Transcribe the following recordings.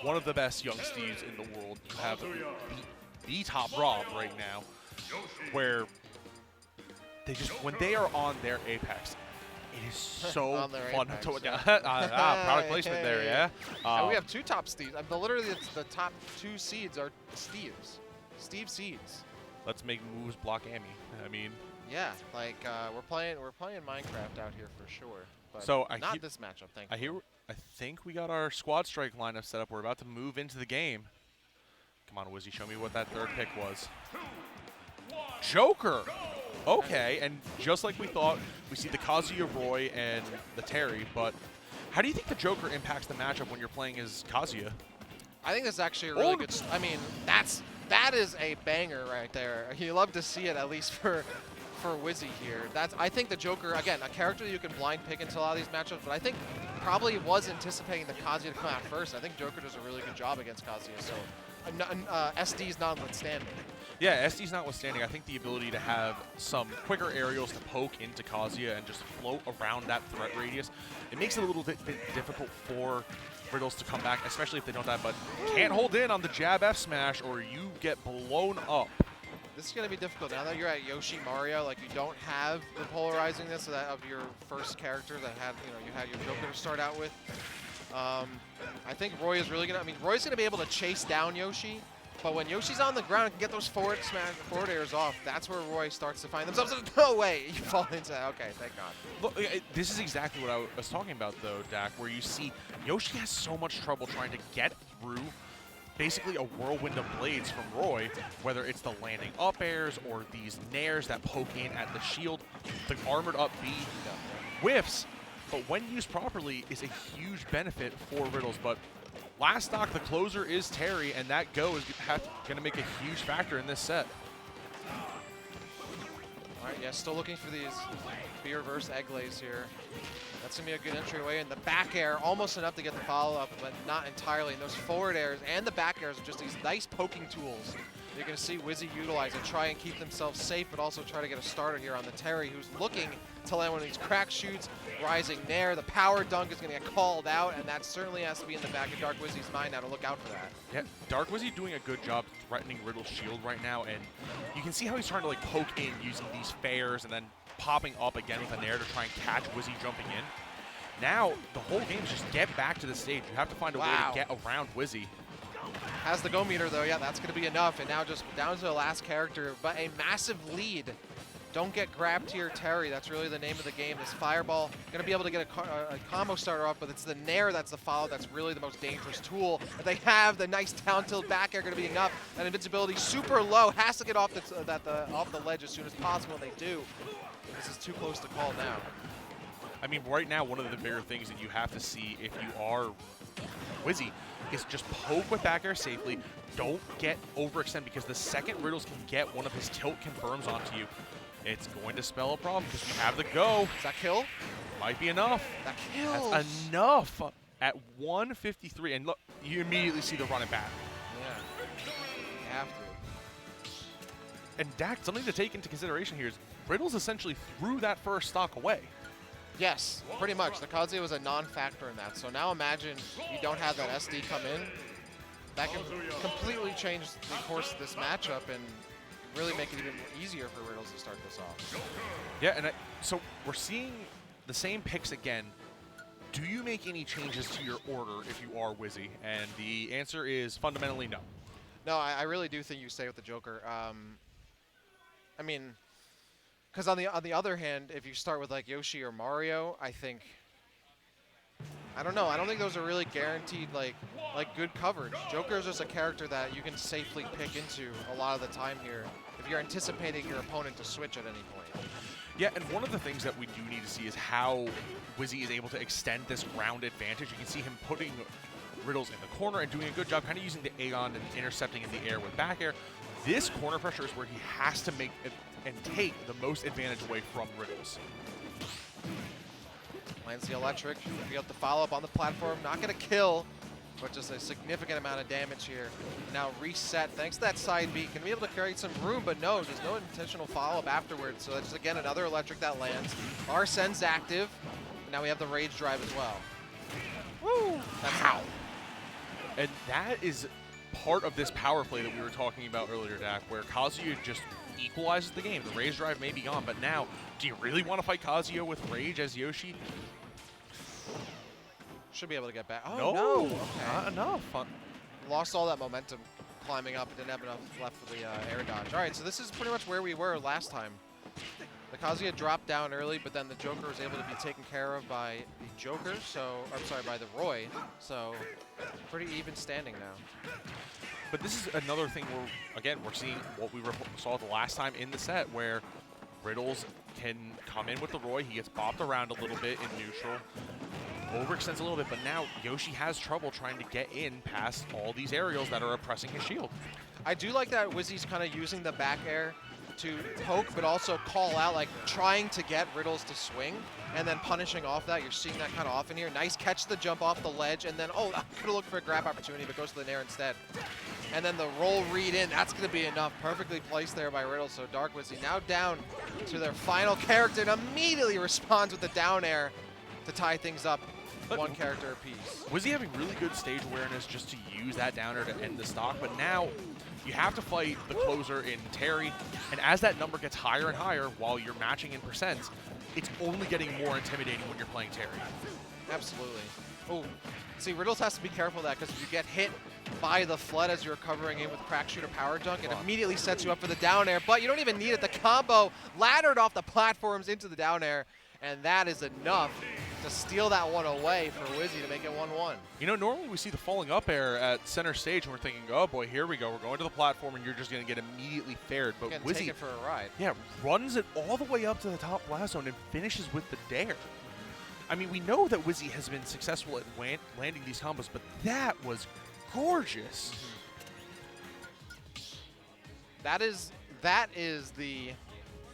one of the best young Steves in the world. You have the top Rob right now, where they just, when they are on their apex, it is so fun to look at. Product placement there, yeah. And we have 2 top Steves. Literally, the top 2 seeds are Steves. Steve seeds. Let's make moves block Amy. I mean, yeah, like we're playing Minecraft out here for sure. But so not this matchup, thank you. I think we got our squad strike lineup set up. We're about to move into the game. Come on, Wizzy, show me what that third pick was. Joker. Okay, and just like we thought, we see the Kazuya Roy and the Terry, but how do you think the Joker impacts the matchup when you're playing as Kazuya? I think that's actually a really good. I mean, that is a banger right there. You love to see it, at least for Wizzy here. I think the Joker, again, a character that you can blind pick into a lot of these matchups, but I think probably was anticipating the Kazuya to come out first. I think Joker does a really good job against Kazuya, so SD's notwithstanding. Yeah, SD's notwithstanding, I think the ability to have some quicker aerials to poke into Kazuya and just float around that threat radius, it makes it a little bit difficult for Riddles to come back, especially if they don't die, but can't hold in on the jab F smash or you get blown up. This is going to be difficult. Now that you're at Yoshi Mario, like you don't have the polarizing-ness of your first character that had, you had your Joker to start out with. I think Roy is really going to, Roy's going to be able to chase down Yoshi, but when Yoshi's on the ground and can get those forward airs off, that's where Roy starts to find themselves. No way! You fall into that. Okay, thank God. Look, this is exactly what I was talking about, though, Dak, where you see Yoshi has so much trouble trying to get through basically a whirlwind of blades from Roy, whether it's the landing up airs or these nairs that poke in at the shield. The armored up B whiffs, but when used properly is a huge benefit for Riddles. But last stock, the closer is Terry, and that go is going to make a huge factor in this set. All right, yeah, still looking for these B-reverse egg lays here. That's going to be a good entryway. And the back air, almost enough to get the follow-up, but not entirely. And those forward airs and the back airs are just these nice poking tools you're going to see Wizzy utilize and try and keep themselves safe, but also try to get a starter here on the Terry, who's looking to land one of these crack shoots, rising nair. The power dunk is going to get called out, and that certainly has to be in the back of Dark Wizzy's mind now to look out for that. Yeah, Dark Wizzy doing a good job threatening Riddle's shield right now, and you can see how he's trying to like poke in using these fares and then popping up again with a nair to try and catch Wizzy jumping in. Now, the whole game is just get back to the stage. You have to find a way to get around Wizzy. Has the go meter, though. Yeah, that's going to be enough. And now just down to the last character, but a massive lead. Don't get grabbed here, Terry. That's really the name of the game. This Fireball, going to be able to get a combo starter off, but it's the nair that's the follow that's really the most dangerous tool. If they have the nice down tilt back air, going to be enough. And invincibility super low, has to get off the ledge as soon as possible, and they do. This is too close to call now. I mean, right now, one of the bigger things that you have to see if you are Wizzy is just poke with back air safely. Don't get overextend, because the second Riddles can get one of his tilt confirms onto you, it's going to spell a problem because we have the go. Does that kill? Might be enough. That kills. That's enough at 153. And look, you immediately see the run it back. Yeah, you have to. And Dak, something to take into consideration here is Riddles essentially threw that first stock away. Yes, pretty much. The Kazuya was a non-factor in that. So now imagine you don't have that SD come in. That can completely change the course of this matchup and really make it even easier for Riddles to start this off. Yeah, and so we're seeing the same picks again. Do you make any changes to your order if you are Wizzy? And the answer is fundamentally no. No, I really do think you stay with the Joker. I mean, because on the other hand, if you start with like Yoshi or Mario, I think, I don't know. I don't think those are really guaranteed like good coverage. Joker is just a character that you can safely pick into a lot of the time here if you're anticipating your opponent to switch at any point. Yeah, and one of the things that we do need to see is how Wizzy is able to extend this ground advantage. You can see him putting Riddles in the corner and doing a good job kind of using the Aegon and intercepting in the air with back air. This corner pressure is where he has to make it and take the most advantage away from Riddles. Lands the electric, be able to follow up on the platform, not going to kill, but just a significant amount of damage here. Now reset, thanks to that side B, can be able to create some room, but no, there's no intentional follow-up afterwards, so that's again another electric that lands. Arsene's active, and now we have the Rage Drive as well. Woo! That's how. And that is part of this power play that we were talking about earlier, Dak, where Kazuya just equalizes the game. The Rage Drive may be gone, but now, do you really want to fight Kazuya with Rage as Yoshi? Should be able to get back. Oh, No, no. Okay. Not enough. Lost all that momentum climbing up. Didn't have enough left for the air dodge. All right, so this is pretty much where we were last time. The Kazuya dropped down early, but then the Joker was able to be taken care of by the Joker, so, I'm sorry, by the Roy. So, pretty even standing now. But this is another thing where, again, we're seeing what we saw the last time in the set, where Riddles can come in with the Roy. He gets bopped around a little bit in neutral, overextends a little bit, but now Yoshi has trouble trying to get in past all these aerials that are oppressing his shield. I do like that Wizzy's kind of using the back air to poke, but also call out, like trying to get Riddles to swing and then punishing off that. You're seeing that kind of often here. Nice catch the jump off the ledge, and then, oh, I could have looked for a grab opportunity, but goes to the nair instead. And then the roll read in, that's going to be enough. Perfectly placed there by Riddles. So Dark Wizzy now down to their final character and immediately responds with the down air to tie things up. One character apiece. Wizzy having really good stage awareness just to use that downer to end the stock, but now you have to fight the closer in Terry, and as that number gets higher and higher while you're matching in percents, it's only getting more intimidating when you're playing Terry. Absolutely. Oh, see, Riddles has to be careful of that, because if you get hit by the flood as you're covering in with Crack Shooter Power Dunk, it immediately sets you up for the down air, but you don't even need it. The combo laddered off the platforms into the down air, and that is enough to steal that one away for Wizzy to make it 1-1. You know, normally we see the falling up air at center stage and we're thinking, oh boy, here we go. We're going to the platform and you're just going to get immediately fared. But Wizzy, take it for a ride. Yeah, runs it all the way up to the top blast zone and finishes with the dare. I mean, we know that Wizzy has been successful at landing these combos, but that was gorgeous. That is the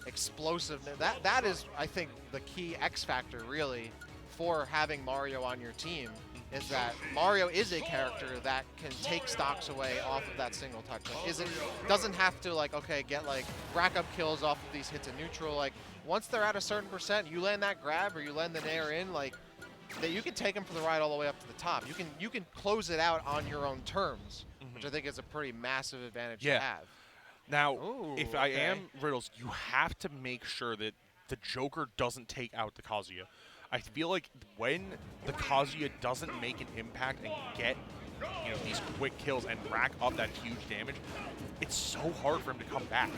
explosiveness. That is, I think, the key X factor really for having Mario on your team, is that Mario is a character that can take stocks away off of that single touch. Like, doesn't have to, like, okay, get like rack up kills off of these hits in neutral. Like, once they're at a certain percent, you land that grab or you land the nair in, like, that you can take them for the ride all the way up to the top. You can close it out on your own terms, which I think is a pretty massive advantage to have. Now, Ooh, if I am Riddles, you have to make sure that the Joker doesn't take out the Kazuya. I feel like when the Kazuya doesn't make an impact and get, you know, these quick kills and rack up that huge damage, it's so hard for him to come back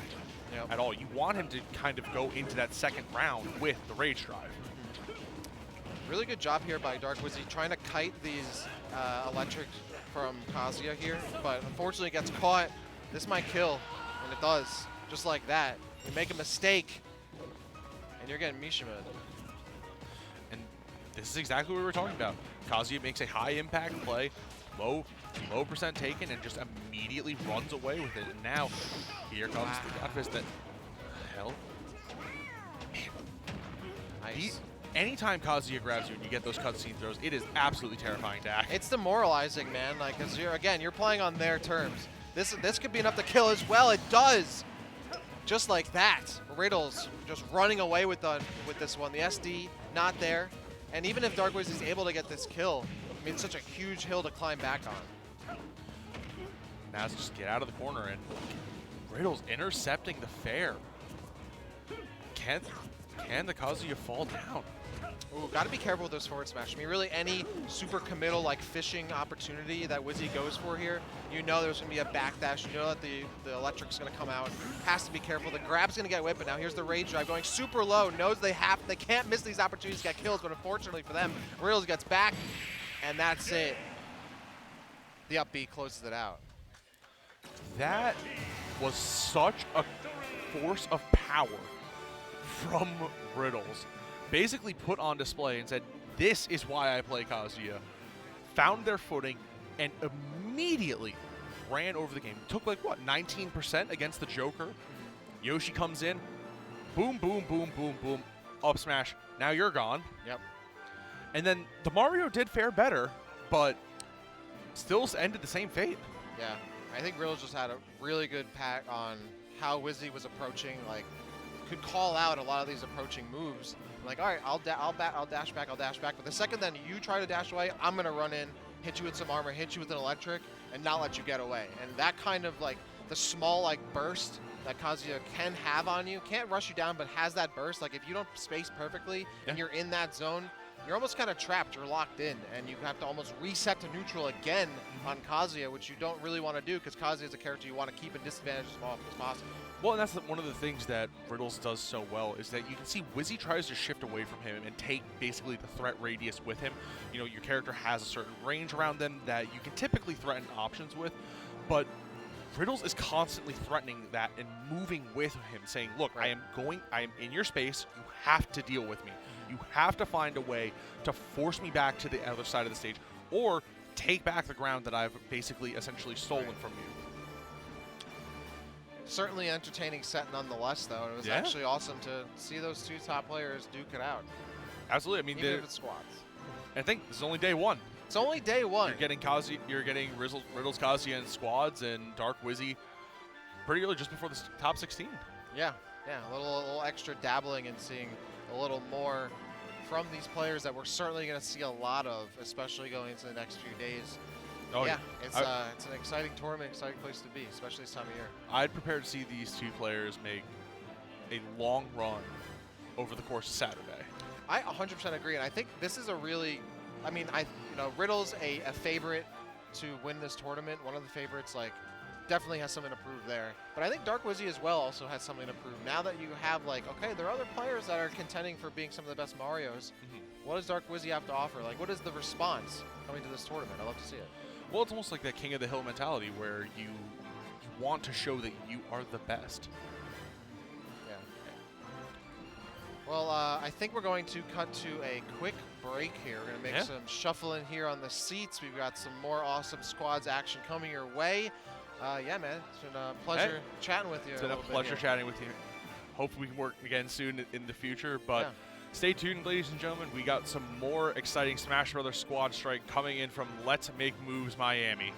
at all. You want him to kind of go into that second round with the Rage Drive. Really good job here by Dark Wizzy trying to kite these electrics from Kazuya here, but unfortunately gets caught. This might kill, and it does, just like that. You make a mistake, and you're getting Mishima. And this is exactly what we were talking about. Kazuya makes a high impact play, low percent taken, and just immediately runs away with it. And now, here comes the Godfist. That hell? Man. Nice. Anytime Kazuya grabs you and you get those cutscene throws, it is absolutely terrifying, Dak. It's demoralizing, man. Like, cause you're playing on their terms. This could be enough to kill as well. It does. Just like that. Riddles just running away with this one. The SD not there. And even if Dark Wizzy is able to get this kill, I mean, it's such a huge hill to climb back on. Now it's just get out of the corner, and Riddles intercepting the fair. Can the Kazuya fall down? Ooh, got to be careful with those forward smash. I mean, really any super committal, like, fishing opportunity that Wizzy goes for here, you know there's going to be a backdash. You know that the electric's going to come out. Has to be careful. The grab's going to get whipped, but now here's the Rage Drive going super low. Knows they can't miss these opportunities to get kills, but unfortunately for them, Riddles gets back, and that's it. The up B closes it out. That was such a force of power from Riddles. Basically put on display and said, this is why I play Kazuya. Found their footing and immediately ran over the game. Took like, what, 19% against the Joker? Yoshi comes in, boom, boom, boom, boom, boom, up smash. Now you're gone. Yep. And then the Mario did fare better, but still ended the same fate. Yeah, I think Riddles just had a really good pack on how Wizzy was approaching, like, could call out a lot of these approaching moves. Like, all right, I'll dash back. But the second then you try to dash away, I'm going to run in hit you with some armor, hit you with an electric, and not let you get away. And that kind of like the small like burst that Kazuya can have on you, can't rush you down, but has that burst. Like if you don't space perfectly and you're in that zone, you're almost kind of trapped, you're locked in, and you have to almost reset to neutral again on Kazuya, which you don't really want to do because Kazuya is a character you want to keep in disadvantage as often as possible. Well, and that's one of the things that Riddles does so well is that you can see Wizzy tries to shift away from him and take basically the threat radius with him. You know, your character has a certain range around them that you can typically threaten options with, but Riddles is constantly threatening that and moving with him, saying, look, I am in your space, you have to deal with me. You have to find a way to force me back to the other side of the stage or take back the ground that I've basically essentially stolen from you. Certainly entertaining set nonetheless, though. It was actually awesome to see those two top players duke it out. Absolutely. I mean, even if it's squads. I think this is only day one. It's only day one. You're getting Riddles, Kazuya, and squads, and Dark Wizzy pretty early, just before the top 16. Yeah, a little extra dabbling and seeing a little more from these players that we're certainly going to see a lot of, especially going into the next few days. Oh yeah, it's an exciting tournament, exciting place to be, especially this time of year. I'd prepare to see these two players make a long run over the course of Saturday. I 100% agree, and I think this is a really, I mean, Riddles a favorite to win this tournament. One of the favorites, like, definitely has something to prove there. But I think Dark Wizzy as well also has something to prove. Now that you have, like, okay, there are other players that are contending for being some of the best Marios. What does Dark Wizzy have to offer? Like, what is the response coming to this tournament? I love to see it. Well, it's almost like that King of the Hill mentality where you want to show that you are the best. Yeah. Well, I think we're going to cut to a quick break here. We're going to make some shuffling here on the seats. We've got some more awesome squads action coming your way. Yeah, man, it's been a pleasure chatting with you. It's been a pleasure chatting with you. Hopefully we can work again soon in the future, but stay tuned, ladies and gentlemen. We got some more exciting Smash Brothers Squad Strike coming in from Let's Make Moves Miami.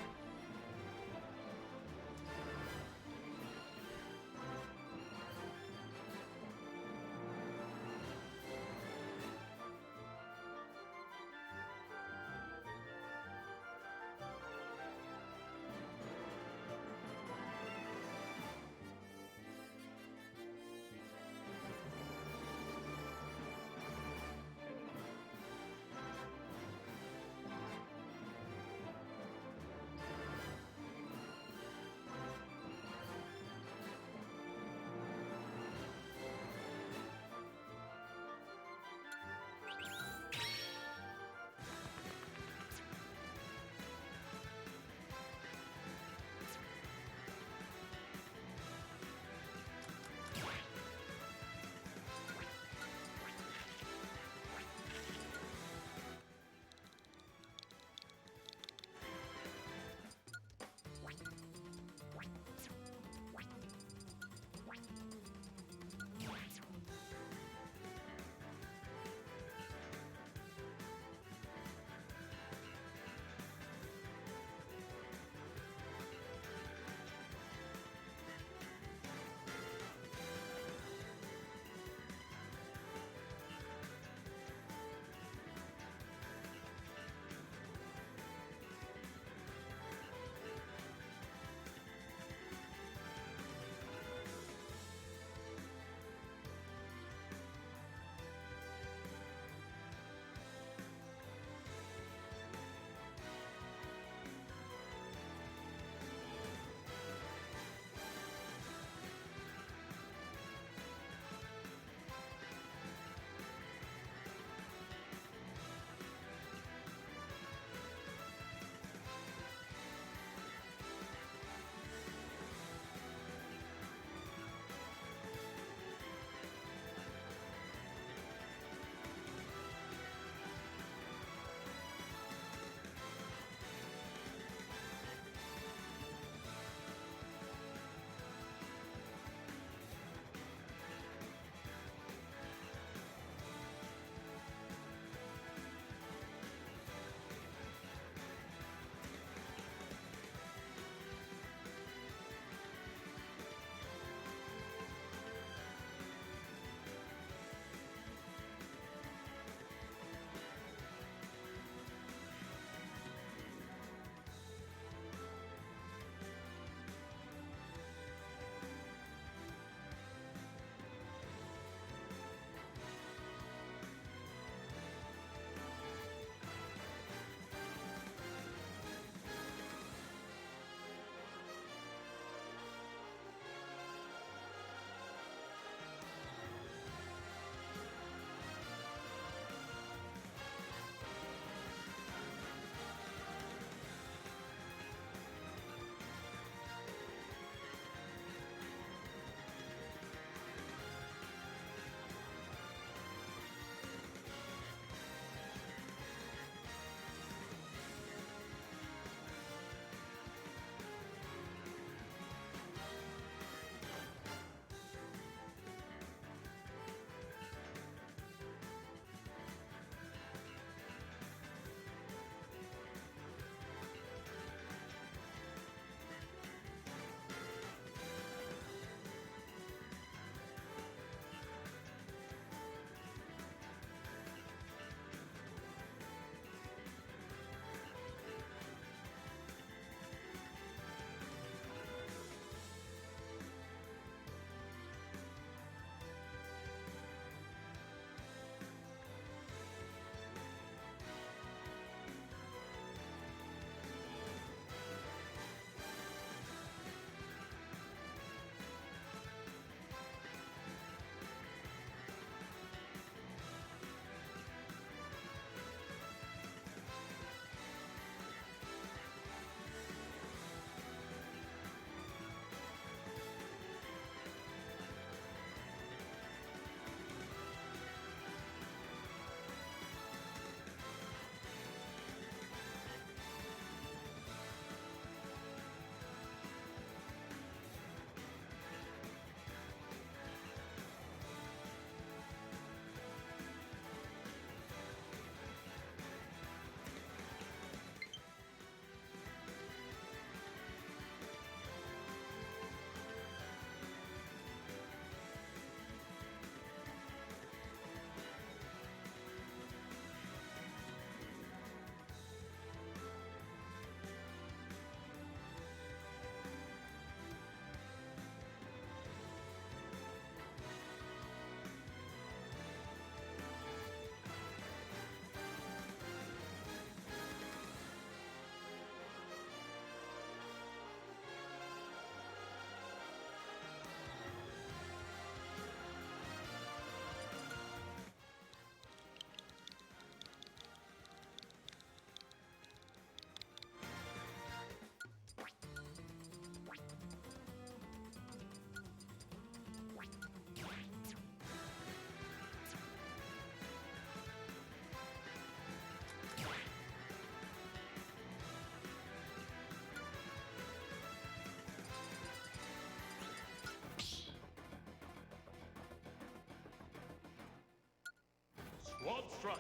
One strike.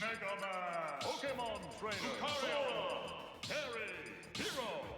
Mega Man. Pokemon Trainer. Lucario. Terry. Hero.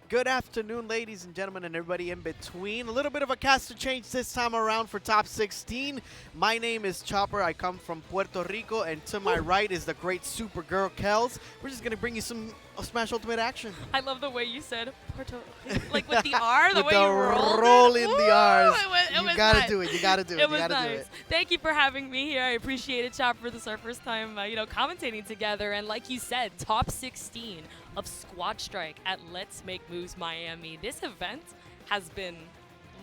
Good afternoon, ladies and gentlemen, and everybody in between. A little bit of a caster change this time around for top 16. My name is Chopper. I come from Puerto Rico, and to my right is the great Supergirl Kels. We're just gonna bring you some Smash Ultimate action. I love the way you said Puerto, like with the R, the With way the you rolled roll it. in Ooh, the R's. It You was gotta nice. do it. You gotta do it. It You was gotta do nice. it. Thank you for having me here. I appreciate it, Chopper. This is our first time, commentating together. And like you said, top 16 of Squad Strike at Let's Make Moves Miami. This event has been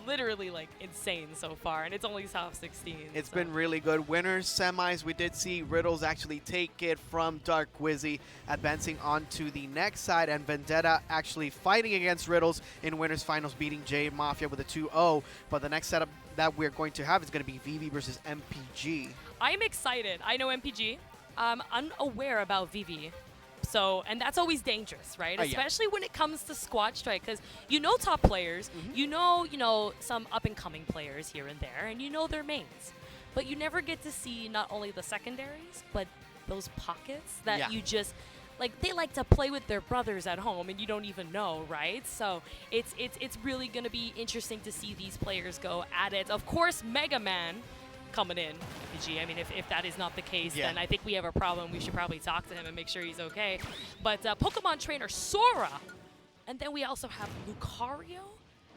literally like insane so far, and it's only top 16. It's so. been really good. Winners, semis, we did see Riddles actually take it from Dark Wizzy, advancing on to the next side, and Vendetta actually fighting against Riddles in winners finals, beating Jmafia with a 2-0. But the next setup that we're going to have is going to be Vivi versus MPG. I'm excited. I know MPG. I'm unaware about Vivi. So, and that's always dangerous, right? Yeah. Especially when it comes to Squad Strike, because you know top players, you know some up-and-coming players here and there, and you know their mains. But you never get to see not only the secondaries, but those pockets that you just, like, they like to play with their brothers at home, and you don't even know, right? So it's really going to be interesting to see these players go at it. Of course, Mega Man coming in, MPG. I mean, if that is not the case, then I think we have a problem. We should probably talk to him and make sure he's okay. But Pokemon trainer Sora, and then we also have Lucario,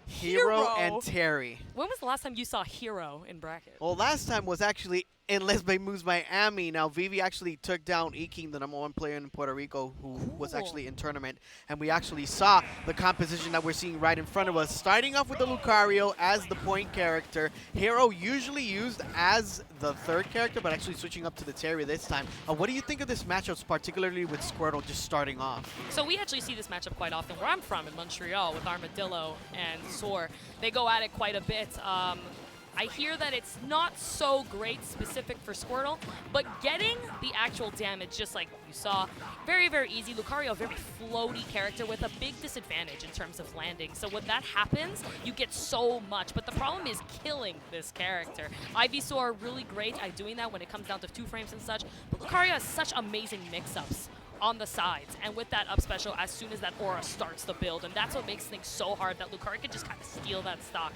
Hero and Terry. When was the last time you saw Hero in bracket? Well, last time was actually in Let's Make Moves Miami. Now, Vivi actually took down E-King, the #1 player in Puerto Rico, who was actually in tournament. And we actually saw the composition that we're seeing right in front of us. Starting off with the Lucario as the point character. Hero usually used as the third character, but actually switching up to the Terry this time. What do you think of this matchup, particularly with Squirtle just starting off? So we actually see this matchup quite often where I'm from in Montreal with Armadillo and Soar. They go at it quite a bit. I hear that it's not so great specific for Squirtle, but getting the actual damage, just like you saw, very, very easy. Lucario, a very floaty character with a big disadvantage in terms of landing. So when that happens, you get so much. But the problem is killing this character. Ivysaur, really great at doing that when it comes down to 2 frames and such. But Lucario has such amazing mix-ups on the sides, and with that up special as soon as that aura starts to build, and that's what makes things so hard that Lucario can just kind of steal that stock.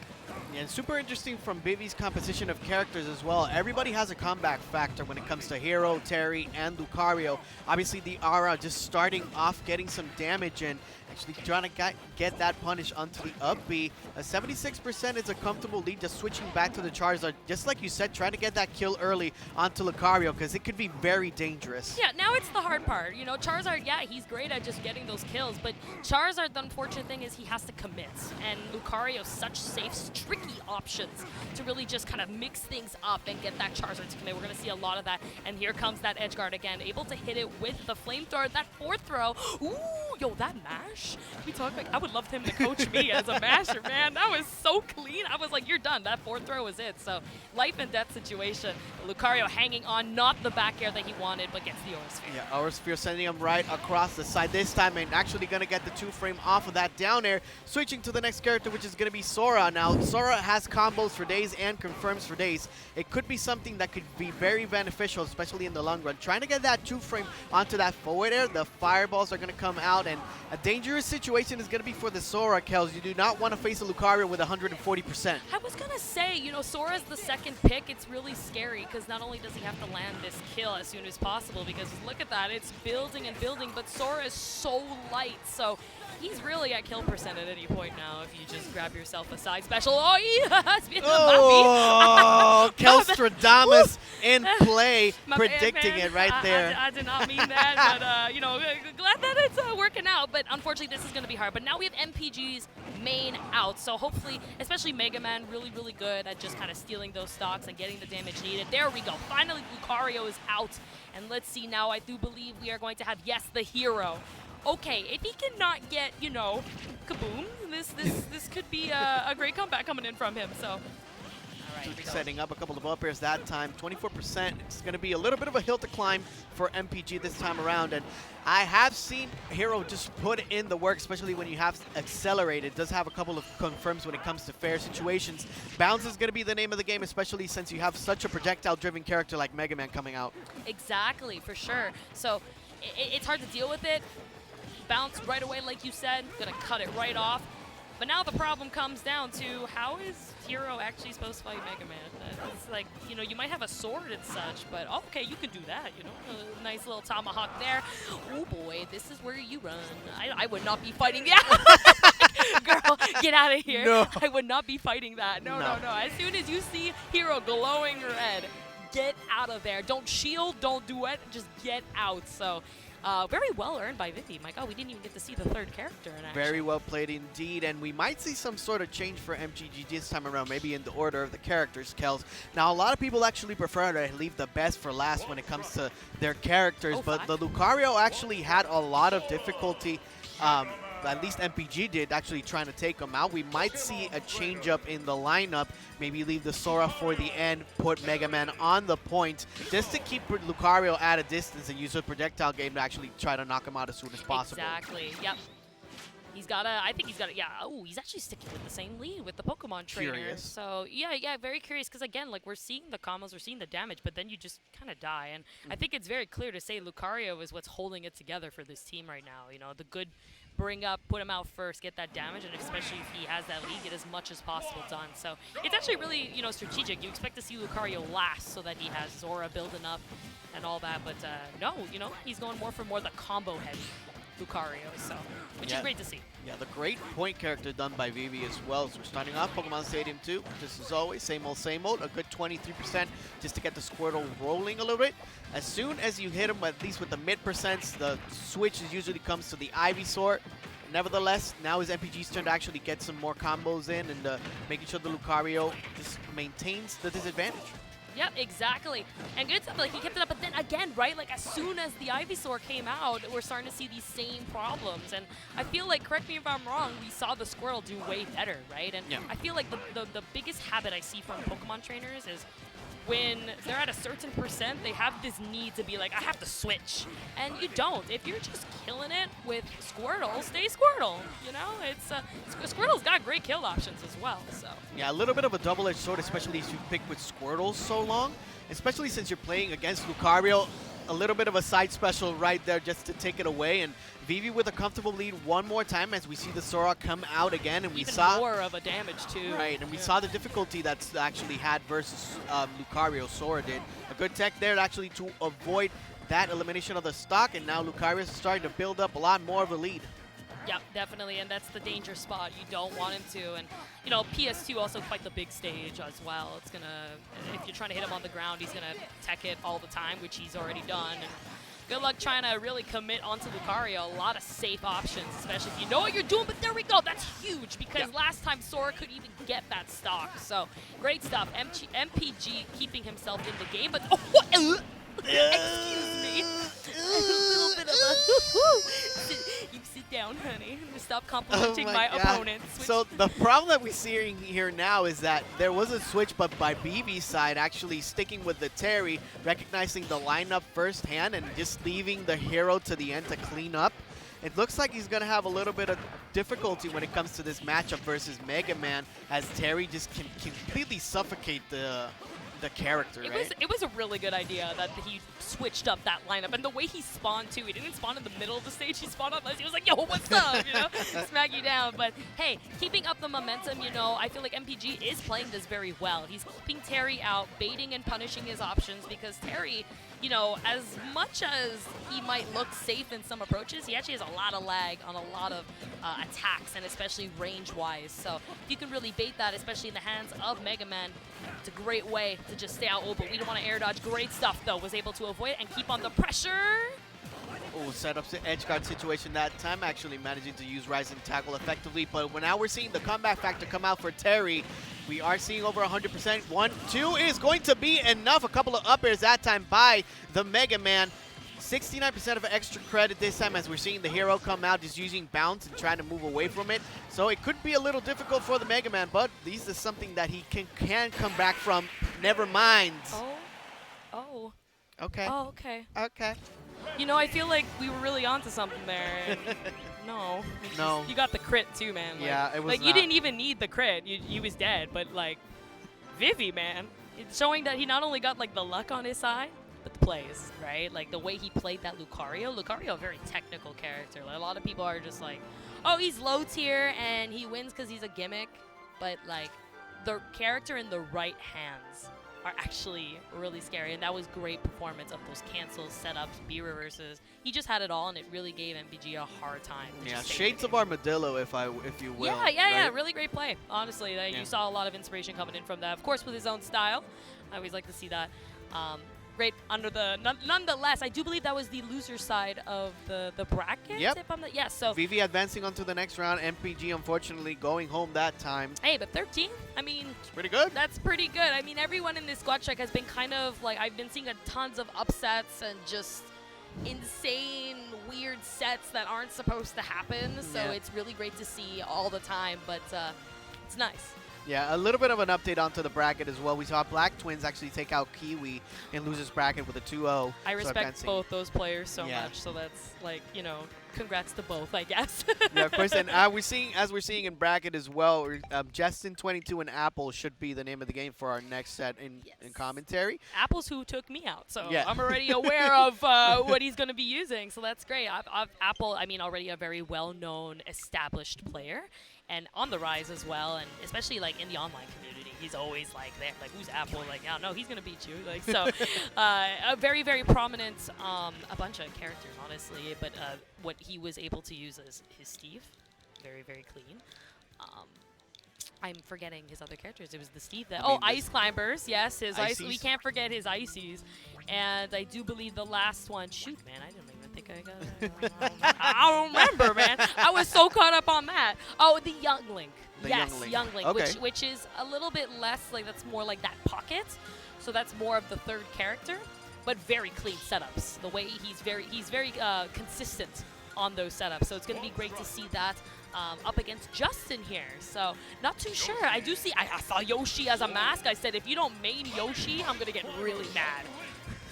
Yeah, and super interesting from Vivi's composition of characters as well. Everybody has a comeback factor when it comes to Hero, Terry, and Lucario. Obviously, the aura just starting off, getting some damage in, actually trying to get that punish onto the up B. 76% is a comfortable lead, just switching back to the Charizard. Just like you said, trying to get that kill early onto Lucario, because it could be very dangerous. Yeah, now it's the hard part. You know, Charizard, yeah, he's great at just getting those kills, but Charizard, the unfortunate thing is he has to commit. And Lucario, such safe, tricky options to really just kind of mix things up and get that Charizard to commit. We're going to see a lot of that. And here comes that edge guard again, able to hit it with the flamethrower. That 4th throw. Ooh, yo, that mash. We talk like I would love him to coach me as a masher, man. That was so clean. I was like, you're done. That 4th throw was it. So life and death situation. Lucario hanging on, not the back air that he wanted, but gets the Aura Sphere. Yeah, Aura Sphere sending him right across the side this time, and actually going to get the 2 frame off of that down air. Switching to the next character, which is going to be Sora. Now, Sora has combos for days and confirms for days. It could be something that could be very beneficial, especially in the long run. Trying to get that 2 frame onto that forward air. The fireballs are going to come out, and a dangerous situation is going to be for the Sora, Kels. You do not want to face a Lucario with 140%. I was going to say, you know, Sora's the second pick. It's really scary because not only does he have to land this kill as soon as possible, because look at that, it's building and building, but Sora is so light, so he's really at kill percent at any point now if you just grab yourself a side special. Oh, yeah! Oh, Kelstradamus in play, My predicting bad, it right there. I did not mean that, but, you know, glad that it's working out, but unfortunately this is going to be hard. But now we have MPG's main out, so hopefully, especially Mega Man, really, really good at just kind of stealing those stocks and getting the damage needed. There we go. Finally, Lucario is out, and let's see now. I do believe we are going to have, yes, the Hero. Okay, if he cannot get, you know, kaboom, this could be a great comeback coming in from him, so. All right, Setting up a couple of up airs that time. 24%. It's going to be a little bit of a hill to climb for MPG this time around. And I have seen Hero just put in the work, especially when you have accelerated. Does have a couple of confirms when it comes to fair situations. Bounce is going to be the name of the game, especially since you have such a projectile-driven character like Mega Man coming out. Exactly, for sure. So it's hard to deal with it. bounce right away, like you said, gonna cut it right off. But now the problem comes down to how is Hero actually supposed to fight Mega Man? It's like, you know, you might have a sword and such, but okay, you can do that, you know? A nice little tomahawk there. Oh boy, this is where you run. I would not be fighting that. Girl, get out of here. No. I would not be fighting that. No. As soon as you see Hero glowing red, get out of there. Don't shield, don't do it, just get out. So, very well earned by Vivi. My God, we didn't even get to see the third character in action. Very well played indeed, and we might see some sort of change for MGG this time around, maybe in the order of the characters, Kels. Now, a lot of people actually prefer to leave the best for last when it comes to their characters, but the Lucario actually had a lot of difficulty, at least MPG did, actually trying to take him out. We might see a change up in the lineup, maybe leave the Sora for the end, put Mega Man on the point, just to keep Lucario at a distance and use a projectile game to actually try to knock him out as soon as possible. Exactly, yep. He's got to, I think he's got to, yeah, oh, he's actually sticking with the same lead with the Pokemon trainer. Curious. So, yeah, very curious, because again, like, we're seeing the combos, we're seeing the damage, but then you just kind of die. And I think it's very clear to say Lucario is what's holding it together for this team right now. You know, the good bring up, put him out first, get that damage, and especially if he has that lead, get as much as possible done. So it's actually really, you know, strategic. You expect to see Lucario last so that he has Zora building up and all that, but no, you know, he's going more for the combo heavy Lucario, so, which is great to see. Yeah, the great point character done by Vivi as well. So we're starting off Pokemon Stadium 2. Just as always, same old, a good 23% just to get the Squirtle rolling a little bit. As soon as you hit him, at least with the mid percents, the switch usually comes to the Ivysaur. Nevertheless, now is MPG's turn to actually get some more combos in and making sure the Lucario just maintains the disadvantage. Yep, exactly. And good stuff, like, he kept it up, but then again, right, like, as soon as the Ivysaur came out, we're starting to see these same problems. And I feel like, correct me if I'm wrong, we saw the Squirtle do way better, right? And I feel like the biggest habit I see from Pokemon trainers is when they're at a certain percent, they have this need to be like, I have to switch. And you don't. If you're just killing it with Squirtle, stay Squirtle. You know, it's Squirtle's got great kill options as well. So yeah, a little bit of a double-edged sword, especially if you pick with Squirtle so long, especially since you're playing against Lucario. A little bit of a side special right there just to take it away, and Vivi with a comfortable lead one more time as we see the Sora come out again, and we even saw more of a damage too. Right, and we saw the difficulty that's actually had versus Lucario. Sora did a good tech there actually to avoid that elimination of the stock, and now Lucario is starting to build up a lot more of a lead. Yep, definitely, and that's the danger spot. You don't want him to, and you know, PS2 also quite the big stage as well. It's gonna, if you're trying to hit him on the ground, he's gonna tech it all the time, which he's already done. And good luck trying to really commit onto Lucario. A lot of safe options, especially if you know what you're doing, but there we go. That's huge, because last time Sora couldn't even get that stock. So, great stuff. MPG keeping himself in the game, but excuse me. A little bit of a... You sit down, honey. Stop complimenting my opponents. So the problem that we're seeing here now is that there was a switch, but by Vivi's side, actually sticking with the Terry, recognizing the lineup firsthand and just leaving the hero to the end to clean up. It looks like he's going to have a little bit of difficulty when it comes to this matchup versus Mega Man, as Terry just can completely suffocate the character, right? It was a really good idea that he switched up that lineup, and the way he spawned too. He didn't spawn in the middle of the stage. He spawned up. He was like, "Yo, what's up?" You know, smack you down. But hey, keeping up the momentum. You know, I feel like MPG is playing this very well. He's keeping Terry out, baiting and punishing his options, because Terry, you know, as much as he might look safe in some approaches, he actually has a lot of lag on a lot of attacks, and especially range-wise. So if you can really bait that, especially in the hands of Mega Man, it's a great way to just stay out open. We don't want to air dodge. Great stuff, though. Was able to avoid it and keep on the pressure. Oh, set up the edge guard situation that time, actually managing to use Rising Tackle effectively. But now we're seeing the comeback factor come out for Terry. We are seeing over 100%. 1-2 is going to be enough. A couple of up airs that time by the Mega Man. 69% of extra credit this time, as we're seeing the hero come out just using bounce and trying to move away from it. So it could be a little difficult for the Mega Man, but this is something that he can come back from. Never mind. Oh. Okay. Oh, okay. Okay. You know, I feel like we were really onto something there. And no. No. You got the crit too, man. Like, yeah, it was like, you didn't even need the crit. He was dead. But, like, Vivi, man. It's showing that he not only got, like, the luck on his side, but the plays, right? Like the way he played that Lucario. Lucario, a very technical character. Like, a lot of people are just like, oh, he's low tier and he wins because he's a gimmick. But like the character in the right hands are actually really scary, and that was great performance of those cancels, setups, B reverses. He just had it all, and it really gave MPG a hard time. Yeah, shades of Armadillo, if you will. Yeah, right? really great play. Honestly, you saw a lot of inspiration coming in from that. Of course, with his own style. I always like to see that. Great under the nonetheless, I do believe that was the loser side of the bracket. Yep. If I'm not, yeah. So Vivi advancing on to the next round. MPG unfortunately going home that time. hey, but 13. I mean, It's pretty good. that's pretty good. I mean, everyone in this squad check has been kind of like, I've been seeing tons of upsets and just insane, weird sets that aren't supposed to happen. So Yeah. it's really great to see all the time. But it's nice. Yeah, a little bit of an update onto the bracket as well. We saw Black Twins actually take out Kiwi in losers bracket with a 2-0. I so respect advancing. both those players so Yeah. much. So that's like, congrats to both, I guess. Yeah, of course. And we're seeing in bracket as well, Justin22 and Apple should be the name of the game for our next set in Yes. commentary. Apple's who took me out, so Yeah. I'm already aware of what he's going to be using. So that's great. Apple, I mean, already a very well-known, established player, and on the rise as well, and especially like in the online community, he's always like there, like, who's Apple? Like, yeah, no, he's gonna beat you. Like, so a very, very prominent, a bunch of characters, honestly. But what he was able to use is his Steve, very, very clean. I'm forgetting his other characters. It was the Steve that. mean, Ice Climbers. Yes, his ice. We Ices? can't forget his Ices. And I do believe the last one. Shoot, man, I didn't even think I got. I don't remember, man. I was so caught up on that. Oh, the Young Link. The Yes, Young Link. Young Link, Okay. which is a little bit less like, that's more like that pocket. So that's more of the third character, but very clean setups. The way he's very consistent on those setups. So it's going to be great to see that up against Justin here. So not too sure. I saw Yoshi as a mask. I said, if you don't main Yoshi, I'm going to get really mad.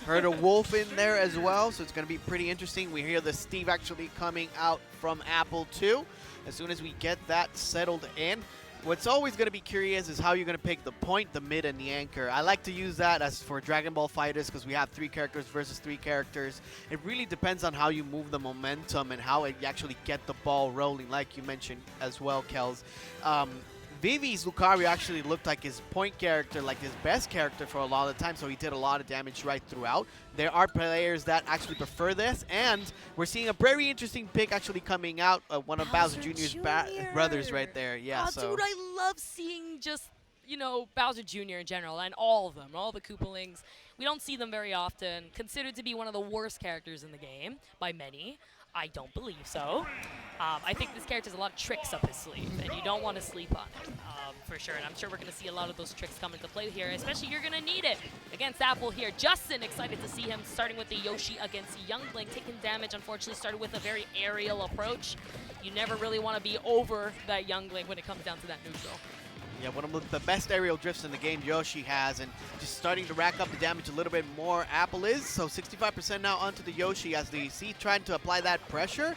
Heard a wolf in there as well, so it's going to be pretty interesting. We hear the Steve actually coming out from Apple too. As soon as we get that settled in, what's always going to be curious is how you're going to pick the point, the mid, and the anchor. I like to use that as for Dragon Ball Fighters because we have 3 characters versus 3 characters. It really depends on how you move the momentum and how you actually get the ball rolling, like you mentioned as well, Kels. Vivi's Lucario actually looked like his point character, like his best character for a lot of the time, so he did a lot of damage right throughout. There are players that actually prefer this, and we're seeing a very interesting pick actually coming out, one of Bowser Jr.'s brothers right there. Yeah, Oh, so dude, I love seeing just, Bowser Jr. in general, and all of them, all the Koopalings. We don't see them very often. Considered to be one of the worst characters in the game by many. I don't believe so. I think this character has a lot of tricks up his sleeve, and you don't want to sleep on it, for sure. And I'm sure we're going to see a lot of those tricks come into play here, especially you're going to need it against Apple here. Justin, excited to see him starting with the Yoshi against Young Link, taking damage, unfortunately, started with a very aerial approach. You never really want to be over that Young Link when it comes down to that neutral. yeah, one of the best aerial drifts in the game Yoshi has, and just starting to rack up the damage a little bit more. Apple is, so 65% now onto the Yoshi as they see trying to apply that pressure.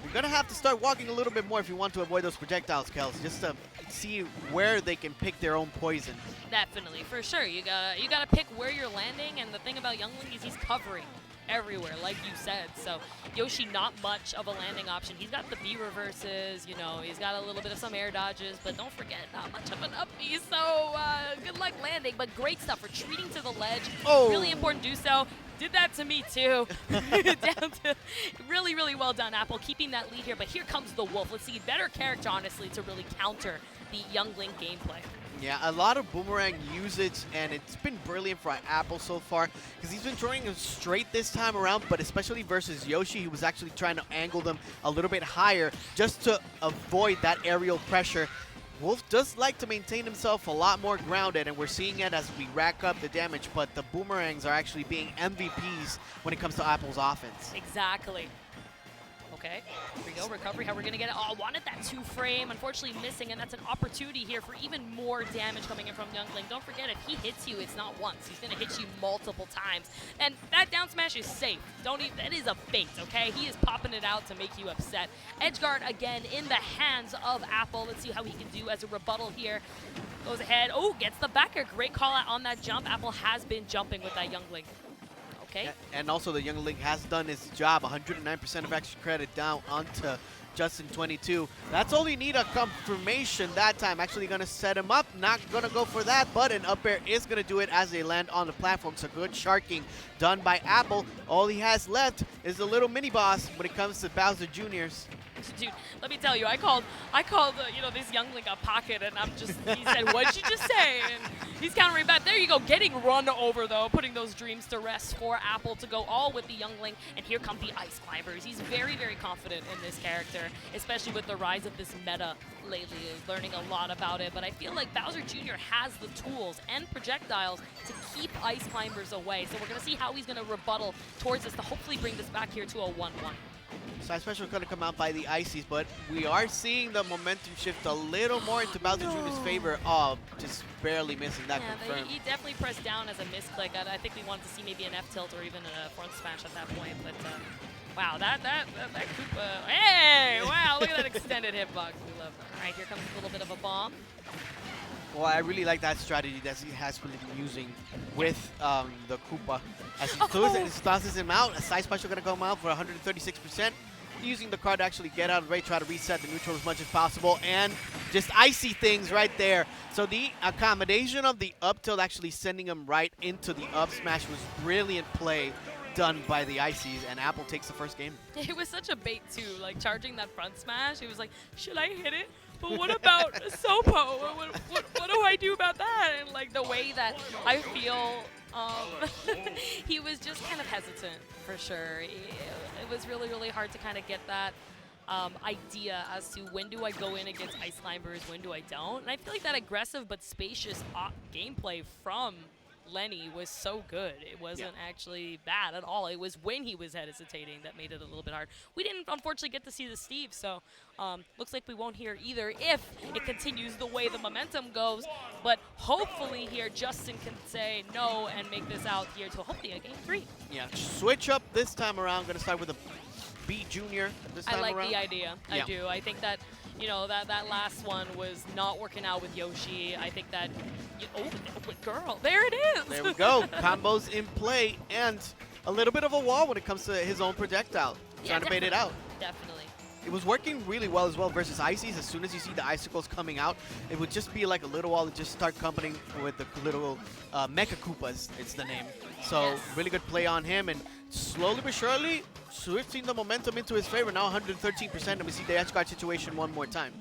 You're going to have to start walking a little bit more if you want to avoid those projectiles, Kels, just to see where they can pick their own poison. Definitely, for sure. You gotta pick where you're landing, and the thing about Young Link is he's covering everywhere, like you said. So Yoshi, not much of a landing option. He's got the B reverses, he's got a little bit of some air dodges, but don't forget, not much of an up B. So good luck landing, but great stuff. Retreating to the ledge, Oh. really important to do so. Did that to me too. Down to really, really well done, Apple, keeping that lead here. But here comes the Wolf. Let's see, better character, honestly, to really counter the Young Link gameplay. Yeah, a lot of boomerang usage, and it's been brilliant for Apple so far because he's been throwing them straight this time around, but especially versus Yoshi, he was actually trying to angle them a little bit higher just to avoid that aerial pressure. Wolf does like to maintain himself a lot more grounded, and we're seeing it as we rack up the damage, but the boomerangs are actually being MVPs when it comes to Apple's offense. Exactly. Okay, here we go, recovery, how we're gonna get it. Oh, wanted that 2-frame, unfortunately missing, and that's an opportunity here for even more damage coming in from Young Link. Don't forget, if he hits you, it's not once. He's gonna hit you multiple times. And that down smash is safe. That is a bait, okay? He is popping it out to make you upset. Edgeguard again in the hands of Apple. Let's see how he can do as a rebuttal here. Goes ahead, oh, gets the backer. Great call out on that jump. Apple has been jumping with that Young Link. Okay. And also the youngling has done his job. 109% of extra credit down onto Justin 22. That's all you need, a confirmation that time. Actually going to set him up. Not going to go for that, but an up air is going to do it as they land on the platform. So good sharking done by Apple. All he has left is a little mini boss when it comes to Bowser Jr.'s. Dude, let me tell you, I called this youngling a pocket, and he said, what'd you just say? And he's countering back. There you go, getting run over, though, putting those dreams to rest for Apple to go all with the youngling. And here come the Ice Climbers. He's very, very confident in this character, especially with the rise of this meta lately. He's learning a lot about it, but I feel like Bowser Jr. has the tools and projectiles to keep Ice Climbers away. So we're going to see how he's going to rebuttal towards this to hopefully bring this back here to a 1-1. Side special going to come out by the Ices, but we are seeing the momentum shift a little more into Bowser Jr.'s favor. Oh, just barely missing that confirmed. He definitely pressed down as a misclick. I think we wanted to see maybe an F tilt or even a front smash at that point. But wow, that Koopa. Hey, wow, look at that extended hitbox. We love that. All right, here comes a little bit of a bomb. Well, I really like that strategy that he has been using with the Koopa. As he tosses him out, a side special going to come out for 136%. Using the card to actually get out of the way, try to reset the neutral as much as possible, and just icy things right there. So the accommodation of the up tilt actually sending him right into the up smash was brilliant play done by the Ices, and Apple takes the first game. It was such a bait, too, like charging that front smash. He was like, should I hit it? But what about Sopo? What do I do about that? And like the way that I feel, he was just kind of hesitant for sure. It was really, really hard to kind of get that idea as to when do I go in against Ice Climbers, when do I don't. And I feel like that aggressive but spacious gameplay from Lenny was so good. It wasn't actually bad at all. It was when he was hesitating that made it a little bit hard. We didn't, unfortunately, get to see the Steve, so looks like we won't hear either if it continues the way the momentum goes. But hopefully here, Justin can say no and make this out here to hopefully a game 3. Yeah, switch up this time around. Going to start with a B Junior this time around. I like the idea. I do. I think that, you know, that last one was not working out with Yoshi. I think that, girl, there it is. There we go. Combos in play and a little bit of a wall when it comes to his own projectile. Trying to bait it out. Definitely. It was working really well as well versus Ices. As soon as you see the icicles coming out, it would just be like a little wall and just start accompanying with the little Mecha Koopas, it's the name. So really good play on him, and slowly but surely switching the momentum into his favor. Now 113%, and we see the edge guard situation one more time.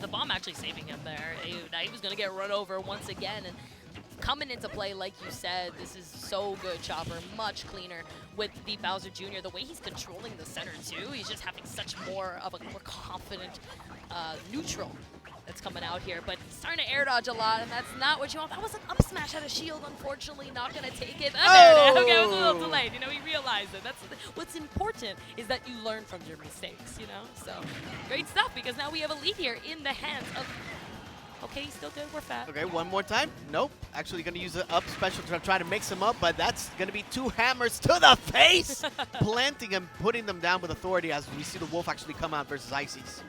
The bomb actually saving him there. He was going to get run over once again, and coming into play, like you said, this is so good, Chopper. Much cleaner with the Bowser Jr. The way he's controlling the center, too. He's just having such more of a more confident neutral that's coming out here. But he's starting to air dodge a lot, and that's not what you want. That was an up smash at a shield, unfortunately. Not going to take it. Oh, there it is. Okay, it was a little delayed. You know, he realized it. That's what's important is that you learn from your mistakes, you know? So great stuff, because now we have a lead here in the hands of... Okay, he's still good. We're fat. Okay, one more time. Nope. Actually going to use an up special to try to mix him up, but that's going to be 2 hammers to the face, planting him, putting them down with authority as we see the Wolf actually come out versus Ices.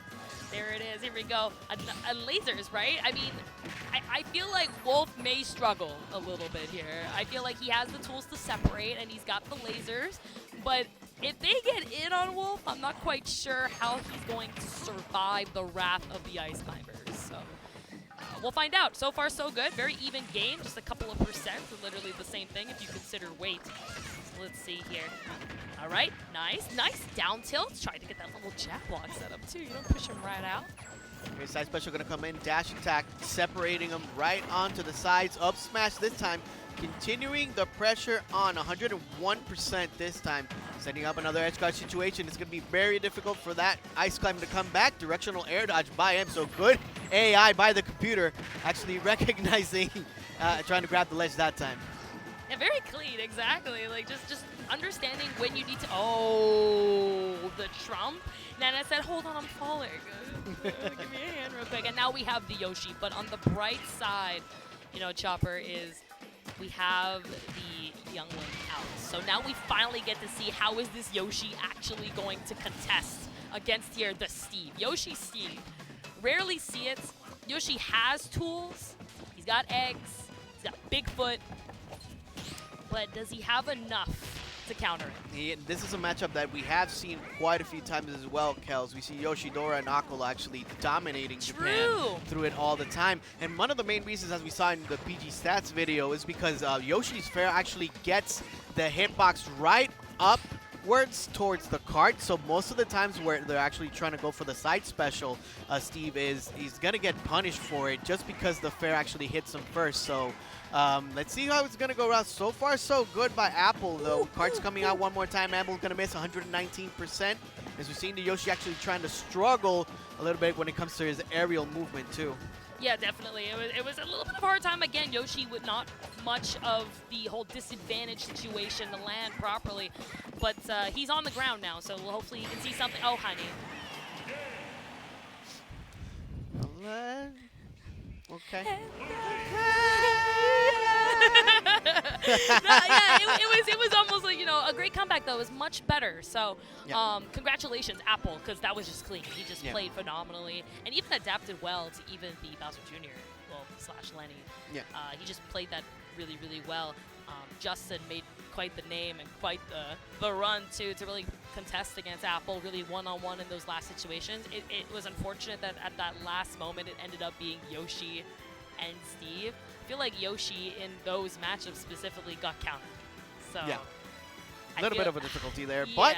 There it is. Here we go. And lasers, right? I mean, I feel like Wolf may struggle a little bit here. I feel like he has the tools to separate, and he's got the lasers, but if they get in on Wolf, I'm not quite sure how he's going to survive the wrath of the Ice Climbers. So we'll find out. So far, so good. Very even game, just a couple of percent. Literally the same thing if you consider weight. So let's see here. All right, nice down tilt. Trying to get that little jab block set up too. You don't push him right out. Okay, side special gonna come in, dash attack, separating him right onto the sides. Up smash this time, continuing the pressure on 101% this time. Setting up another edge guard situation. It's gonna be very difficult for that Ice Climber to come back. Directional air dodge by him, so good AI by the computer. Actually recognizing, trying to grab the ledge that time. Yeah, very clean, exactly. Like just understanding when you need to. Oh, the Trump. Nana said, "Hold on, I'm falling. Give me a hand real quick." And now we have the Yoshi. But on the bright side, you know, Chopper is we have the youngling out. So now we finally get to see how is this Yoshi actually going to contest against here the Steve. Yoshi Steve. Rarely see it. Yoshi has tools. He's got eggs. He's got Bigfoot. But does he have enough to counter it. This is a matchup that we have seen quite a few times as well, Kels. We see Yoshidora and Akula actually dominating Japan through it all the time. And one of the main reasons, as we saw in the PG Stats video, is because Yoshi's Fair actually gets the hitbox right upwards towards the cart. So most of the times where they're actually trying to go for the side special, Steve, he's going to get punished for it just because the Fair actually hits him first. So let's see how it's going to go around. So far, so good by Apple, though. Cart's coming out one more time. Apple's going to miss 119%. As we've seen the Yoshi actually trying to struggle a little bit when it comes to his aerial movement, too. Yeah, definitely. It was a little bit of a hard time. Again, Yoshi with not much of the whole disadvantage situation to land properly. But he's on the ground now, so hopefully he can see something. Oh, honey. Okay. It was almost like, a great comeback, though. It was much better. So, congratulations, Apple, because that was just clean. He just played phenomenally and even adapted well to even the Bowser Jr., / Lenny. Yeah. He just played that really, really well. Justin made quite the name and quite the run, too, to really contest against Apple, really one-on-one in those last situations. It was unfortunate that at that last moment it ended up being Yoshi and Steve. I feel like Yoshi in those matchups specifically got countered. So yeah, a little bit of a difficulty there, yeah. but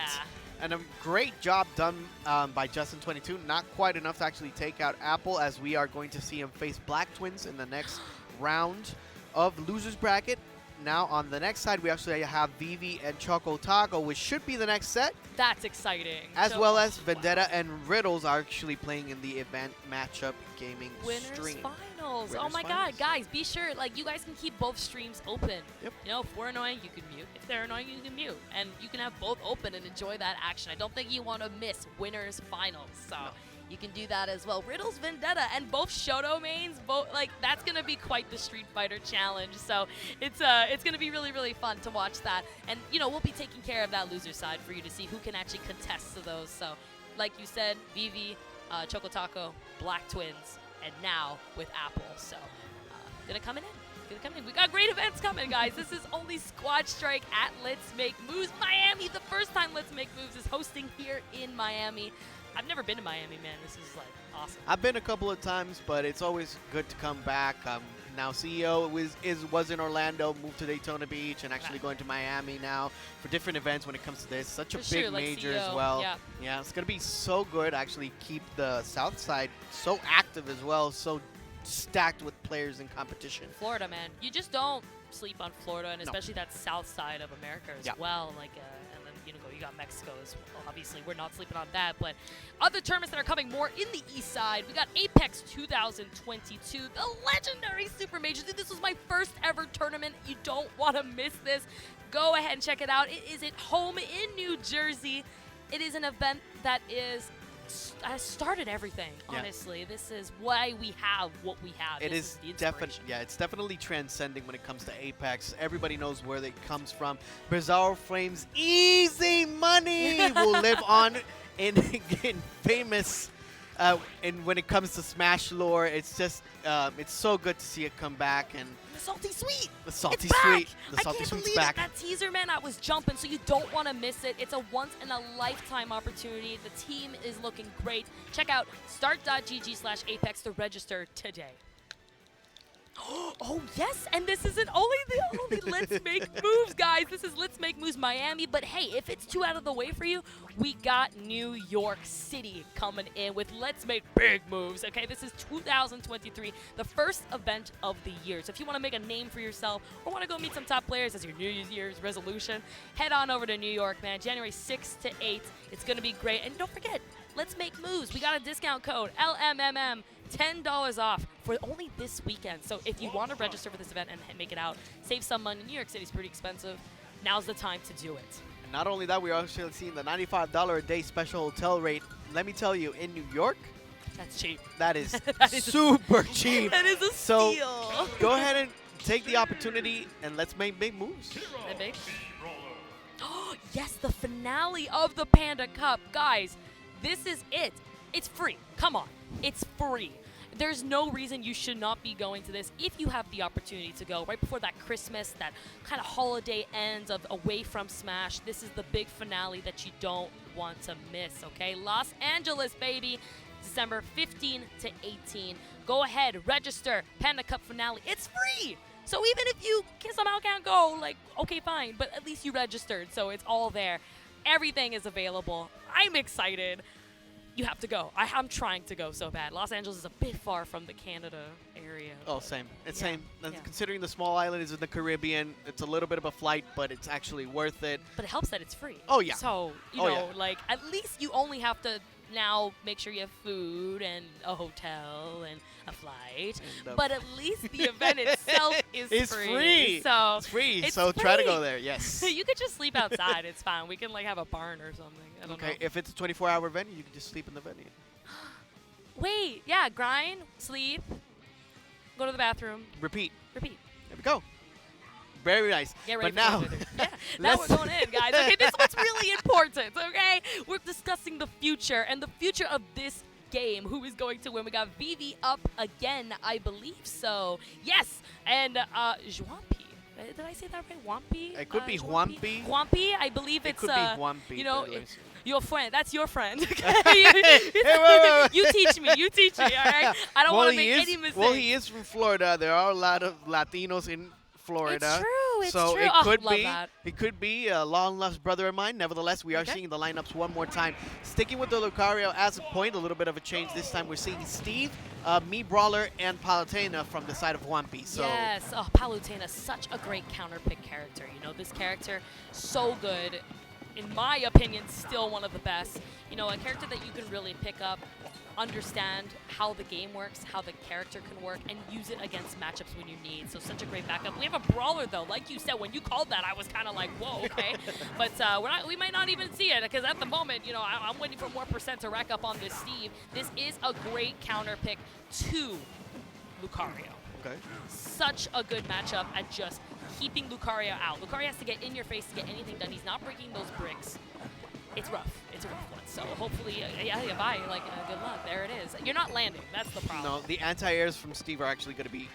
and a great job done by Justin22. Not quite enough to actually take out Apple, as we are going to see him face Black Twins in the next round of losers bracket. Now on the next side, we actually have Vivi and Choco Taco, which should be the next set. That's exciting. As well as Vendetta and Riddles are actually playing in the event matchup gaming Winners stream. Finals. Winners Oh my finals. God, guys, be sure, you guys can keep both streams open. Yep. If we're annoying, you can mute. If they're annoying, you can mute. And you can have both open and enjoy that action. I don't think you want to miss Winners Finals. So. No. You can do that as well. Riddles, Vendetta, and both Shoto mains, that's going to be quite the Street Fighter challenge. So it's going to be really, really fun to watch that. And, we'll be taking care of that loser side for you to see who can actually contest to those. So, like you said, Vivi, Choco Taco, Black Twins, and now with Apple. So, going to come in. We got great events coming, guys. This is only Squad Strike at Let's Make Moves Miami. The first time Let's Make Moves is hosting here in Miami. I've never been to Miami, man. This is awesome. I've been a couple of times, but it's always good to come back. Now CEO was in Orlando, moved to Daytona Beach, and actually going to Miami now for different events when it comes to this. Such a big major CEO, as well. Yeah, it's gonna be so good. Actually, keep the South Side so active as well, so stacked with players in competition. Florida, man. You just don't sleep on Florida, and especially that South Side of America as well. And then you got Mexico as well. Obviously, we're not sleeping on that. But other tournaments that are coming more in the East Side, we got Apex 2022, the legendary Super Majors. This was my first ever tournament. You don't want to miss this. Go ahead and check it out. It is at home in New Jersey. It is an event that has started everything, honestly. This is why we have what we have. It is definitely, it's definitely transcending when it comes to Apex. Everybody knows where it comes from. Bizarro Flames, easy money will live on in famous. And when it comes to Smash lore, it's just it's so good to see it come back. And the Salty Sweet. The Salty it's Sweet. Back. The Salty I can't Sweet's believe back. That teaser, man, I was jumping, so you don't want to miss it. It's a once-in-a-lifetime opportunity. The team is looking great. Check out start.gg/Apex to register today. Oh, yes, and this isn't only Let's Make Moves, guys. This is Let's Make Moves Miami, but hey, if it's too out of the way for you, we got New York City coming in with Let's Make Big Moves, okay? This is 2023, the first event of the year. So if you want to make a name for yourself or want to go meet some top players as your New Year's resolution, head on over to New York, man. January 6th to 8th. It's going to be great. And don't forget, Let's Make Moves. We got a discount code, LMMM. $10 off for only this weekend. So if you want to register for this event and make it out, save some money. New York City's pretty expensive. Now's the time to do it. And not only that, we're also seeing the $95 a day special hotel rate. Let me tell you, in New York, that's cheap. That is super cheap. That is a steal. Go ahead and take the opportunity and let's make big moves. Oh, yes, the finale of the Panda Cup. Guys, this is it. It's free. Come on. It's free. there's no reason you should not be going to this if you have the opportunity to go right before that Christmas, that kind of holiday ends of away from Smash. This is the big finale that you don't want to miss, okay? Los Angeles, baby. December 15 to 18. Go ahead, register. Panda Cup finale. It's free. So even if you somehow can't go, like, okay, fine. But at least you registered, so it's all there. Everything is available. I'm excited. You have to go. I'm trying to go so bad. Los Angeles is a bit far from the Canada area. Oh, same. It's Yeah, same. And yeah. considering the small island is in the Caribbean, it's a little bit of a flight, but it's actually worth it. But it helps that it's free. Oh, yeah. So, you Oh, know, yeah. like, at least you only have to now make sure you have food and a hotel and a flight. And, But at least the event itself is It's free. So It's free, it's so try to free. go there. Yes. you could just sleep outside. It's fine. We can, like, have a barn or something. I don't Okay, know. if it's a 24-hour venue, you can just sleep in the venue. Wait, yeah, grind, sleep, go to the bathroom, Repeat. repeat. There we go. Very nice. Get ready But for now, the wizard. Yeah, now we're going in, guys. Okay, this one's really important, okay? We're discussing the future and the future of this game. Who is going to win? We got Vivi up again, I believe so. Yes, and Juanpi. Did I say that right? Juanpi? It could be Juanpi. Juanpi. Juanpi, I believe It it's could be Juanpi, you know, by the way. your friend. That's your friend. wait, wait. You teach me. You teach me. All right. I don't want to make any mistakes. Well, he is from Florida. There are a lot of Latinos in Florida. It's true. It's so true. it Oh, could love be. that. It could be a long-lost brother of mine. Nevertheless, we are Okay. seeing the lineups one more time. Sticking with the Lucario as a point, a little bit of a change this time. We're seeing Steve, me, Brawler, and Plautena from the side of Juanpi. So Yes, oh, Plautena, such a great counter pick character. You know, this character, so good. In my opinion, still one of the best. You know, a character that you can really pick up, understand how the game works, how the character can work, and use it against matchups when you need. So such a great backup. We have a Brawler, though. Like you said, when you called that, I was kind of like, whoa, okay. But we might not even see it, because at the moment, you know, I'm waiting for more percent to rack up on this Steve. This is a great counter pick to Lucario. okay. Such a good matchup at just keeping Lucario out. Lucario has to get in your face to get anything done. He's not breaking those bricks. It's rough. It's a rough one. So hopefully, yeah, bye. Like, good luck. There it is. You're not landing. That's the problem. No, the anti-airs from Steve are actually going to be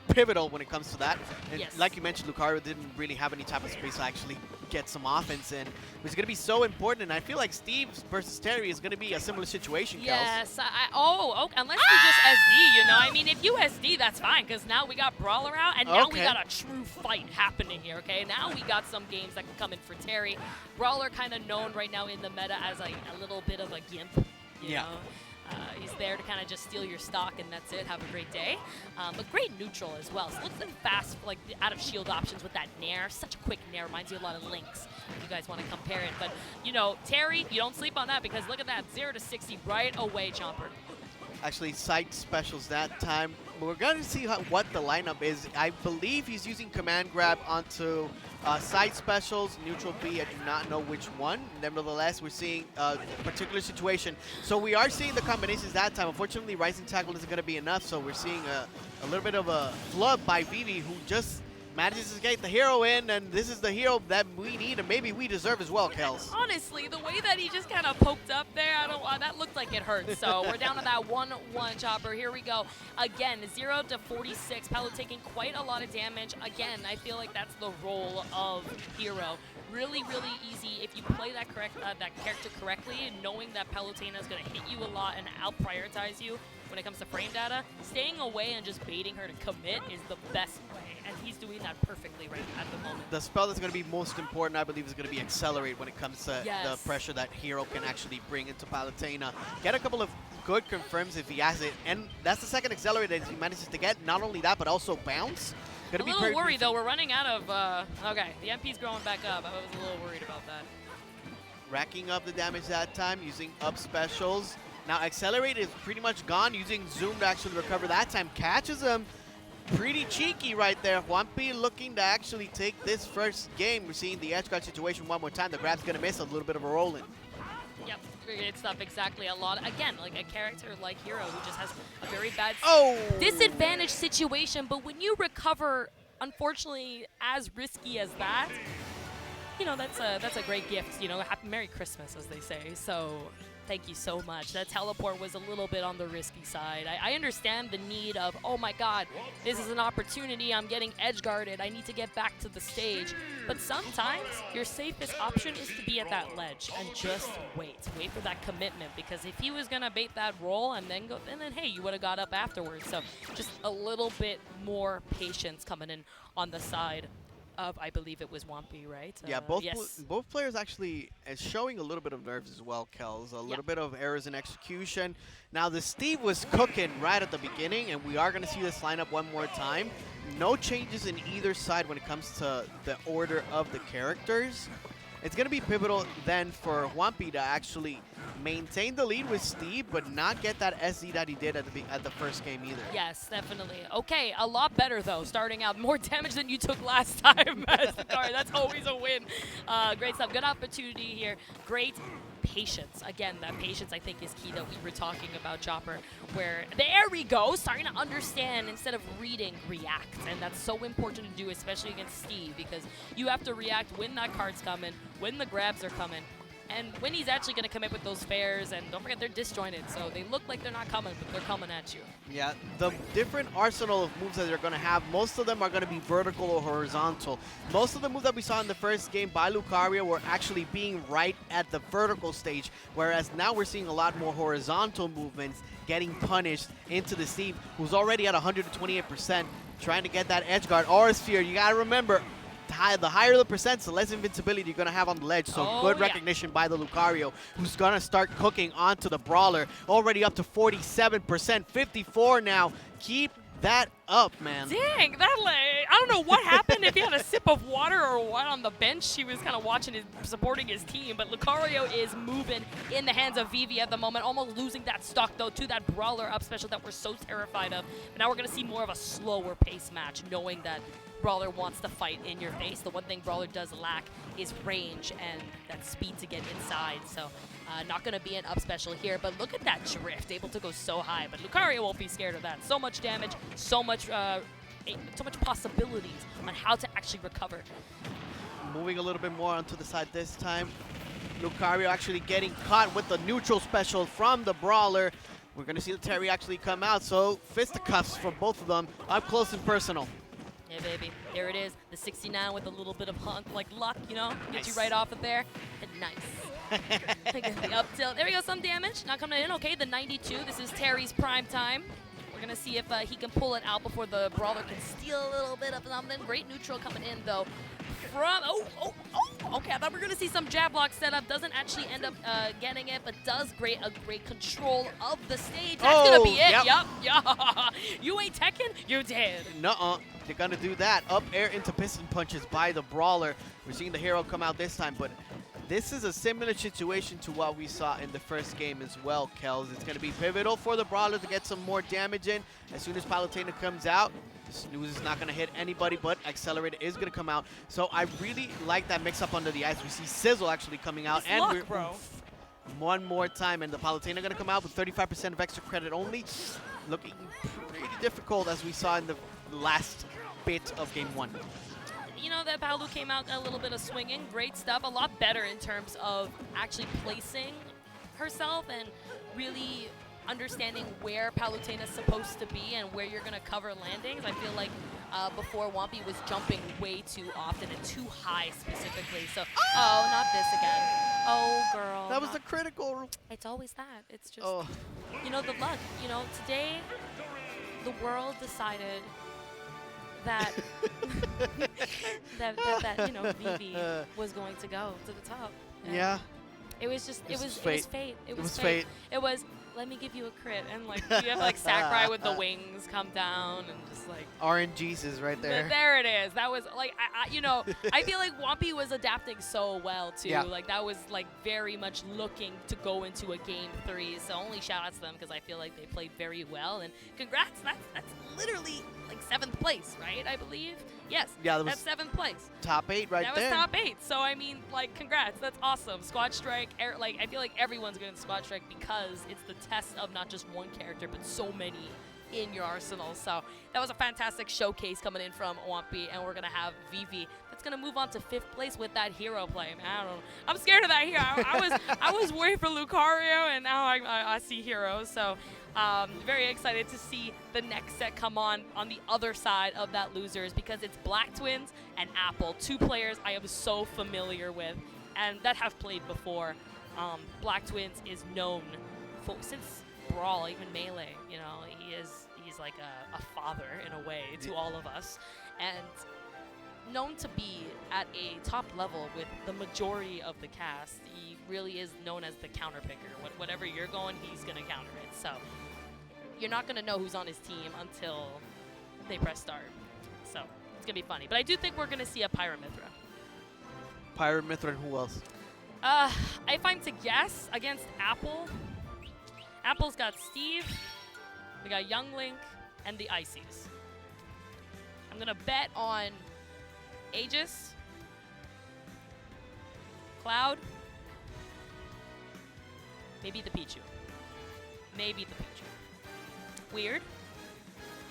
pivotal when it comes to that. And Yes. like you mentioned, Lucario didn't really have any type of space to actually get some offense in, which is going to be so important. And I feel like Steve versus Terry is going to be a similar situation, Kels. Yes. Okay. Unless you just SD, you know. I mean, if you SD, that's fine, because now we got Brawler out, and now we Okay. got a true fight happening here, okay? Now we got some games that can come in for Terry. Brawler kind of known right now in the meta as a little bit of a gimp, you Yeah. know? He's there to kind of just steal your stock, and that's it. Have a great day. But great neutral as well. So look at them fast, like the out of shield options with that Nair. Such a quick Nair. Reminds you a lot of Lynx, if you guys want to compare it. But, you know, Terry, you don't sleep on that, because look at that. 0 to 60 right away, Chomper. Actually, side specials that time. We're going to see what the lineup is. I believe he's using command grab onto side specials, neutral B. I do not know which one. Nevertheless, we're seeing a particular situation. So we are seeing the combinations that time. Unfortunately, Rising Tackle isn't going to be enough. So we're seeing a little bit of a flub by Vivi, who just manages to get the hero in. And this is the hero that we need and maybe we deserve as well, Kels. Honestly, the way that he just kind of poked up there, that looked like it hurt. So we're down to that 1-1 Chopper. Here we go. Again, 0 to 46. Paolo taking quite a lot of damage. Again, I feel like that's the role of hero. Really, really easy if you play that character correctly, and knowing that Palutena is going to hit you a lot and out-prioritize you when it comes to frame data. Staying away and just baiting her to commit is the best way, and he's doing that perfectly right at the moment. The spell that's going to be most important, I believe, is going to be Accelerate when it comes to Yes. the pressure that hero can actually bring into Palutena. Get a couple of good confirms if he has it, and that's the second Accelerate that he manages to get. Not only that, but also Bounce. A little worried, though. We're running out of... okay, the MP's growing back up. I was a little worried about that. Racking up the damage that time, using up specials. Now, Accelerate is pretty much gone, using Zoom to actually recover that time. Catches him. Pretty cheeky right there. Juanpi looking to actually take this first game. We're seeing the edge guard situation one more time. The grab's going to miss, a little bit of a roll-in. Yep, great stuff, exactly. Again, like a character like Hero who just has a very bad disadvantage situation, but when you recover, unfortunately, as risky as that, you know, that's a great gift, you know, happy Merry Christmas, as they say. So Thank you so much. That teleport was a little bit on the risky side. I understand the need of, oh my god, this is an opportunity. I'm getting edge guarded. I need to get back to the stage. But sometimes your safest option is to be at that ledge and just wait. Wait for that commitment, because if he was going to bait that roll and then go, and then hey, you would have got up afterwards. So just a little bit more patience coming in on the side of, I believe it was Juanpi, right? Yeah, yes. both players actually is showing a little bit of nerves as well, Kels. A little bit of errors in execution. Now, the Steve was cooking right at the beginning, and we are going to see this lineup one more time. No changes in either side when it comes to the order of the characters. It's going to be pivotal then for Juanpi to actually maintain the lead with Steve, but not get that SZ that he did at the first game either. Yes, definitely. Okay, a lot better though. Starting out, more damage than you took last time, Mastercard. That's always a win. Great stuff. Good opportunity here. Great patience. Again, that patience I think is key that we were talking about, Chopper, where there we go, starting to understand instead of reading, react. And that's so important to do, especially against Steve, because you have to react when that card's coming, when the grabs are coming, and when he's actually going to come in with those fares. And don't forget, they're disjointed, so they look like they're not coming, but they're coming at you. Yeah, the different arsenal of moves that they're going to have, most of them are going to be vertical or horizontal. Most of the moves that we saw in the first game by Lucario were actually being right at the vertical stage, whereas now we're seeing a lot more horizontal movements getting punished into the Steve, who's already at 128%, trying to get that edge guard or sphere. You got to remember, the higher the percent, the less invincibility you're going to have on the ledge. So good recognition by the Lucario, who's going to start cooking onto the Brawler. Already up to 47%, 54 now. Keep that up, man. Dang, that I don't know what happened, if he had a sip of water or what on the bench. He was kind of watching supporting his team, but Lucario is moving in the hands of Vivi at the moment, almost losing that stock though to that Brawler up special that we're so terrified of. But now we're going to see more of a slower pace match, knowing that Brawler wants to fight in your face. The one thing Brawler does lack is range and that speed to get inside. So not going to be an up special here, but look at that drift, able to go so high. But Lucario won't be scared of that. So much damage, so much possibilities on how to actually recover. Moving a little bit more onto the side this time. Lucario actually getting caught with the neutral special from the Brawler. We're going to see the Terry actually come out, so fisticuffs from both of them up close and personal. Yeah, baby. There it is. The 69 with a little bit of luck, you know? Gets you right off of there. And nice. The up tilt. There we go. Some damage. Not coming in. Okay, the 92. This is Terry's prime time. We're going to see if he can pull it out before the Brawler can steal a little bit of something. Great neutral coming in, though. From, okay, I thought we were going to see some jab block setup. Doesn't actually end up getting it, but does a great control of the stage. That's going to be it. Yep. You ain't Tekken, you're dead. Nuh-uh. They're going to do that. Up air into piston punches by the Brawler. We're seeing the hero come out this time, but this is a similar situation to what we saw in the first game as well, Kels. It's going to be pivotal for the Brawler to get some more damage in. As soon as Plautena comes out, the snooze is not going to hit anybody, but Accelerator is going to come out. So I really like that mix-up under the ice. We see Sizzle actually coming out. And luck, bro. One more time, and the Palutena going to come out with 35% of extra credit only. Looking pretty difficult as we saw in the last bit of game one. You know, that Palu came out a little bit of swinging. Great stuff. A lot better in terms of actually placing herself and really understanding where Palutena's supposed to be and where you're going to cover landings. I feel like before Juanpi was jumping way too often and too high specifically. So, oh, not this again. Oh, girl. That was the critical. It's always that. It's just, you know, the luck. You know, today the world decided that that you know, Vivi was going to go to the top. And yeah. It was just it was fate. It was fate. It was, let me give you a crit, and like you have like Sakurai with the wings come down and just like RNG's is right there. There it is. That was like I you know, I feel like Juanpi was adapting so well too. Yeah. Like that was like very much looking to go into a game 3. So only shout outs to them because I feel like they played very well, and congrats. That's literally like 7th place, right? I believe. Yes. Yeah, that's 7th place. Top 8 right there. That was top 8. So I mean, like, congrats. That's awesome. Squad Strike. Like, I feel like everyone's going to Squad Strike because it's the test of not just one character, but so many in your arsenal. So that was a fantastic showcase coming in from Juanpi, and we're going to have Vivi. That's gonna move on to 5th place with that hero play, man. I don't know. I'm scared of that hero. I was worried for Lucario, and now I see heroes. So very excited to see the next set come on the other side of that losers, because it's Black Twins and Apple, 2 players I am so familiar with and that have played before. Black Twins is known for, since Brawl, even Melee, you know, he's like a father in a way to all of us, and known to be at a top level with the majority of the cast. He really is known as the counter picker. Whatever you're going, he's gonna counter it. So you're not gonna know who's on his team until they press start. So it's gonna be funny. But I do think we're gonna see a Pyramithra. Pyramithra and who else? If I'm to guess, against Apple, Apple's got Steve, we got Young Link, and the Ices. I'm gonna bet on Aegis, Cloud, maybe the Pichu. Maybe the Pichu. Weird,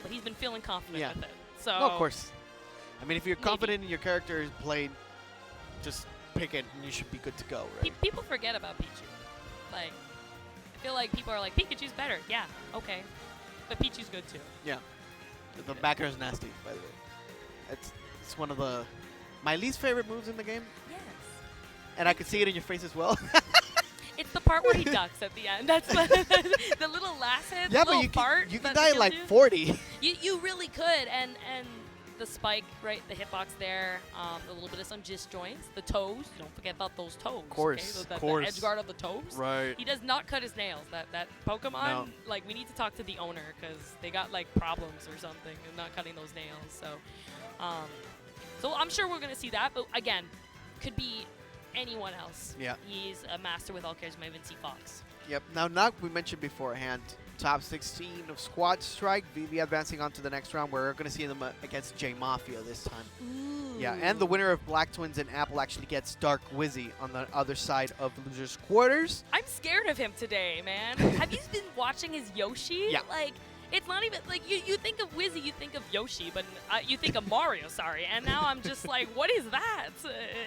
but he's been feeling confident with it. So No, of course. I mean, if you're maybe. confident in your character is played, just pick it and you should be good to go, right? People forget about Pichu. Like, I feel like people are like, Pikachu's better. Yeah, okay. But Pichu's good too. Yeah. The backer is nasty, by the way. It's one of my least favorite moves in the game, Yes. and I could see it in your face as well. It's the part where he ducks at the end. That's the little last hit, Yeah, the but little you fart. can that die at kills like you. 40. You really could, and the spike, right, the hitbox there, a little bit of some disjoints, the toes. Don't forget about those toes. Course, okay? course. The edge guard of the toes. Right. He does not cut his nails. That Pokemon, No. like, we need to talk to the owner because they got like problems or something and not cutting those nails. So, so I'm sure we're gonna see that, but again, could be anyone else. Yeah. He's a master with all charisma, even C Fox. Yep. Now, Nog, we mentioned beforehand, top 16 of Squad Strike. Vivi advancing on to the next round. We're going to see them against Jmafia this time. Ooh. Yeah, and the winner of Black Twins and Apple actually gets Dark Wizzy on the other side of losers' quarters. I'm scared of him today, man. Have you been watching his Yoshi? Yeah. Like, it's not even, like, you think of Wizzy, you think of Yoshi, but you think of Mario, sorry. And now I'm just like, what is that?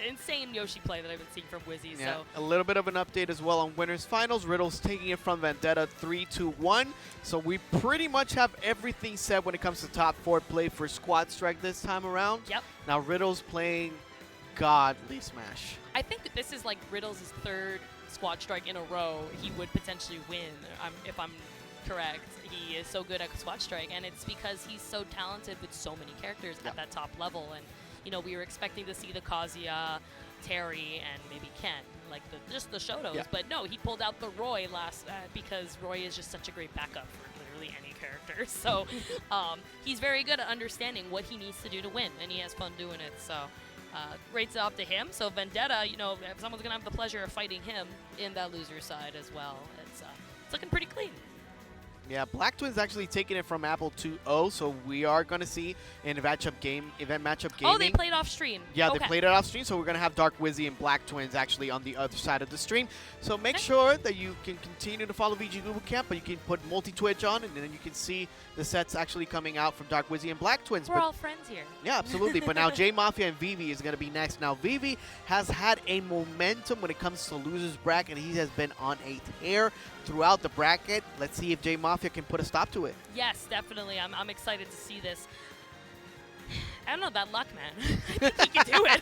Insane Yoshi play that I've been seeing from Wizzy. Yeah, So a little bit of an update as well on winners finals. Riddles taking it from Vendetta 3-1. So we pretty much have everything set when it comes to top 4 play for Squad Strike this time around. Yep. Now Riddles playing godly Smash. I think this is like Riddles' 3rd Squad Strike in a row. He would potentially win, if I'm correct. He is so good at Squad Strike, and it's because he's so talented with so many characters at that top level. And, you know, we were expecting to see the Kazuya, Terry, and maybe Ken, like just the Shotos. Yeah. But no, he pulled out the Roy last because Roy is just such a great backup for literally any character. So he's very good at understanding what he needs to do to win, and he has fun doing it. So rates it up to him. So Vendetta, you know, if someone's going to have the pleasure of fighting him in that loser side as well, it's looking pretty clean. Yeah, Black Twins actually taking it from Apple 2-0, so we are going to see an event matchup gaming. Oh, they played off stream. Yeah, Okay. they played it off stream, so we're going to have Dark Wizzy and Black Twins actually on the other side of the stream. So make sure that you can continue to follow VGBootCamp, but you can put multi-twitch on, and then you can see the sets actually coming out from Dark Wizzy and Black Twins. We're But all friends here. yeah, absolutely. But now Jmafia and Vivi is going to be next. Now, Vivi has had a momentum when it comes to losers bracket. He has been on a tear throughout the bracket. Let's see if Jmafia can put a stop to it. Yes, definitely. I'm excited to see this. I don't know, that luck, man. I think he can do it.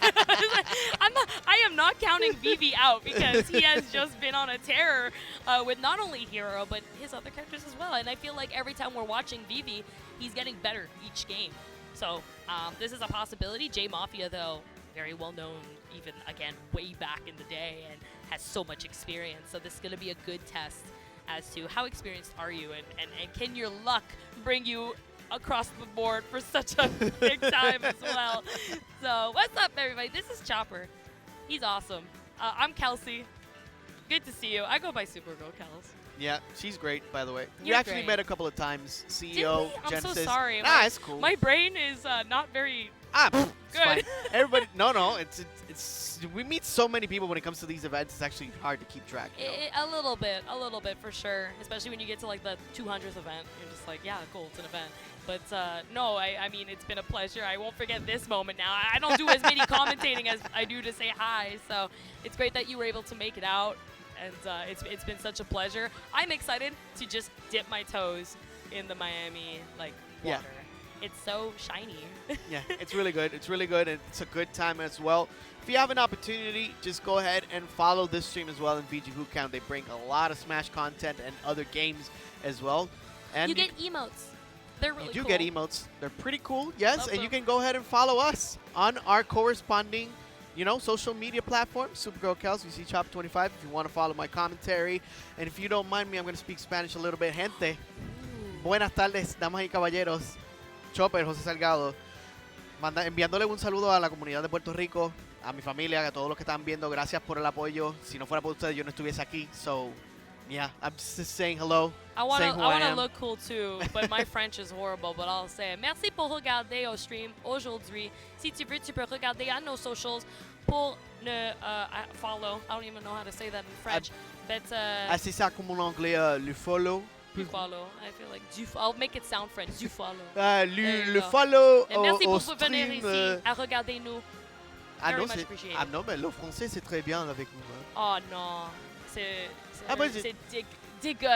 I am not counting Vivi out because he has just been on a tear with not only Hero, but his other characters as well. And I feel like every time we're watching Vivi, he's getting better each game. So this is a possibility. Jmafia, though, very well known, even, again, way back in the day, and has so much experience. So this is going to be a good test as to how experienced are you, and can your luck bring you across the board for such a big time as well. So what's up, everybody? This is Chopper. He's awesome. I'm Kelsey. Good to see you. I go by Supergirl Kels. Yeah, she's great, by the way. We You're actually great. met a couple of times. Did CEO, we? I'm Genesis. so sorry. Nah, it's cool. My brain is not very Ah, pff, It's fine. Good. Everybody, no, it's we meet so many people when it comes to these events. It's actually hard to keep track. You know? A little bit for sure. Especially when you get to like the 200th event, you're just like, yeah, cool, it's an event. But no, I mean, it's been a pleasure. I won't forget this moment now. I don't do as many commentating as I do to say hi, so it's great that you were able to make it out, and it's been such a pleasure. I'm excited to just dip my toes in the Miami like Yeah. water. It's so shiny. Yeah, it's really good. It's really good, and it's a good time as well. If you have an opportunity, just go ahead and follow this stream as well in VGBootCamp. They bring a lot of Smash content and other games as well. And You get emotes. They're really you do cool. get emotes. They're pretty cool, yes. Love And you them. can go ahead and follow us on our corresponding, social media platforms. Supergirl Kels, you see Chop25 if you want to follow my commentary. And if you don't mind me, I'm going to speak Spanish a little bit. Gente, buenas tardes, damas y caballeros. Chopper, José Salgado, enviándole un saludo a la comunidad de Puerto Rico, a mi familia, a todos los que están viendo. Gracias por el apoyo. Si no fuera por ustedes, yo no estuviese aquí. So, yeah, I'm just saying hello. I want saying to who I am. look cool too, but my French is horrible, but I'll say it. Merci pour regarder au stream aujourd'hui. Si tu veux, tu peux regarder à nos socials pour ne follow. I don't even know how to say that in French. But C'est ça comme en anglais, le follow. du follow. I feel like I'll make it sound French. Du follow. Le go. follow Et merci au pour venir stream. ici à regarder nous. Ah Very non, much c'est- appreciated. ah non, mais le français, c'est très bien avec vous. Hein. Oh non, c'est dégueu.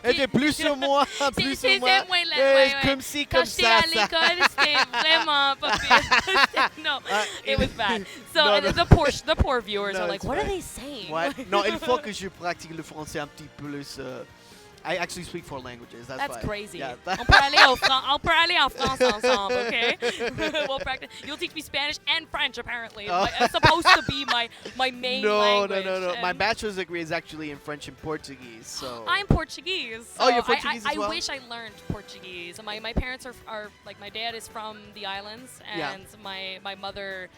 C'était plus sur moi, plus sur moi. Ouais. Comme si, Quand comme j'étais ça, à ça. l'école, c'était vraiment pas pire. No, it was bad. So No, no. the poor viewers No, are like, it's what are fine. they saying? Ouais. Non, il faut que je pratique le français un petit peu plus. I actually speak 4 languages. That's why. crazy. Yeah. On peut aller en France ensemble, okay? We'll practice. You'll teach me Spanish and French, apparently. Oh. It's supposed to be my main language. No. My and bachelor's degree is actually in French and Portuguese. So. I'm Portuguese. So Oh, you're Portuguese as I well? wish I learned Portuguese. My parents are like, my dad is from the islands, Yeah. and my mother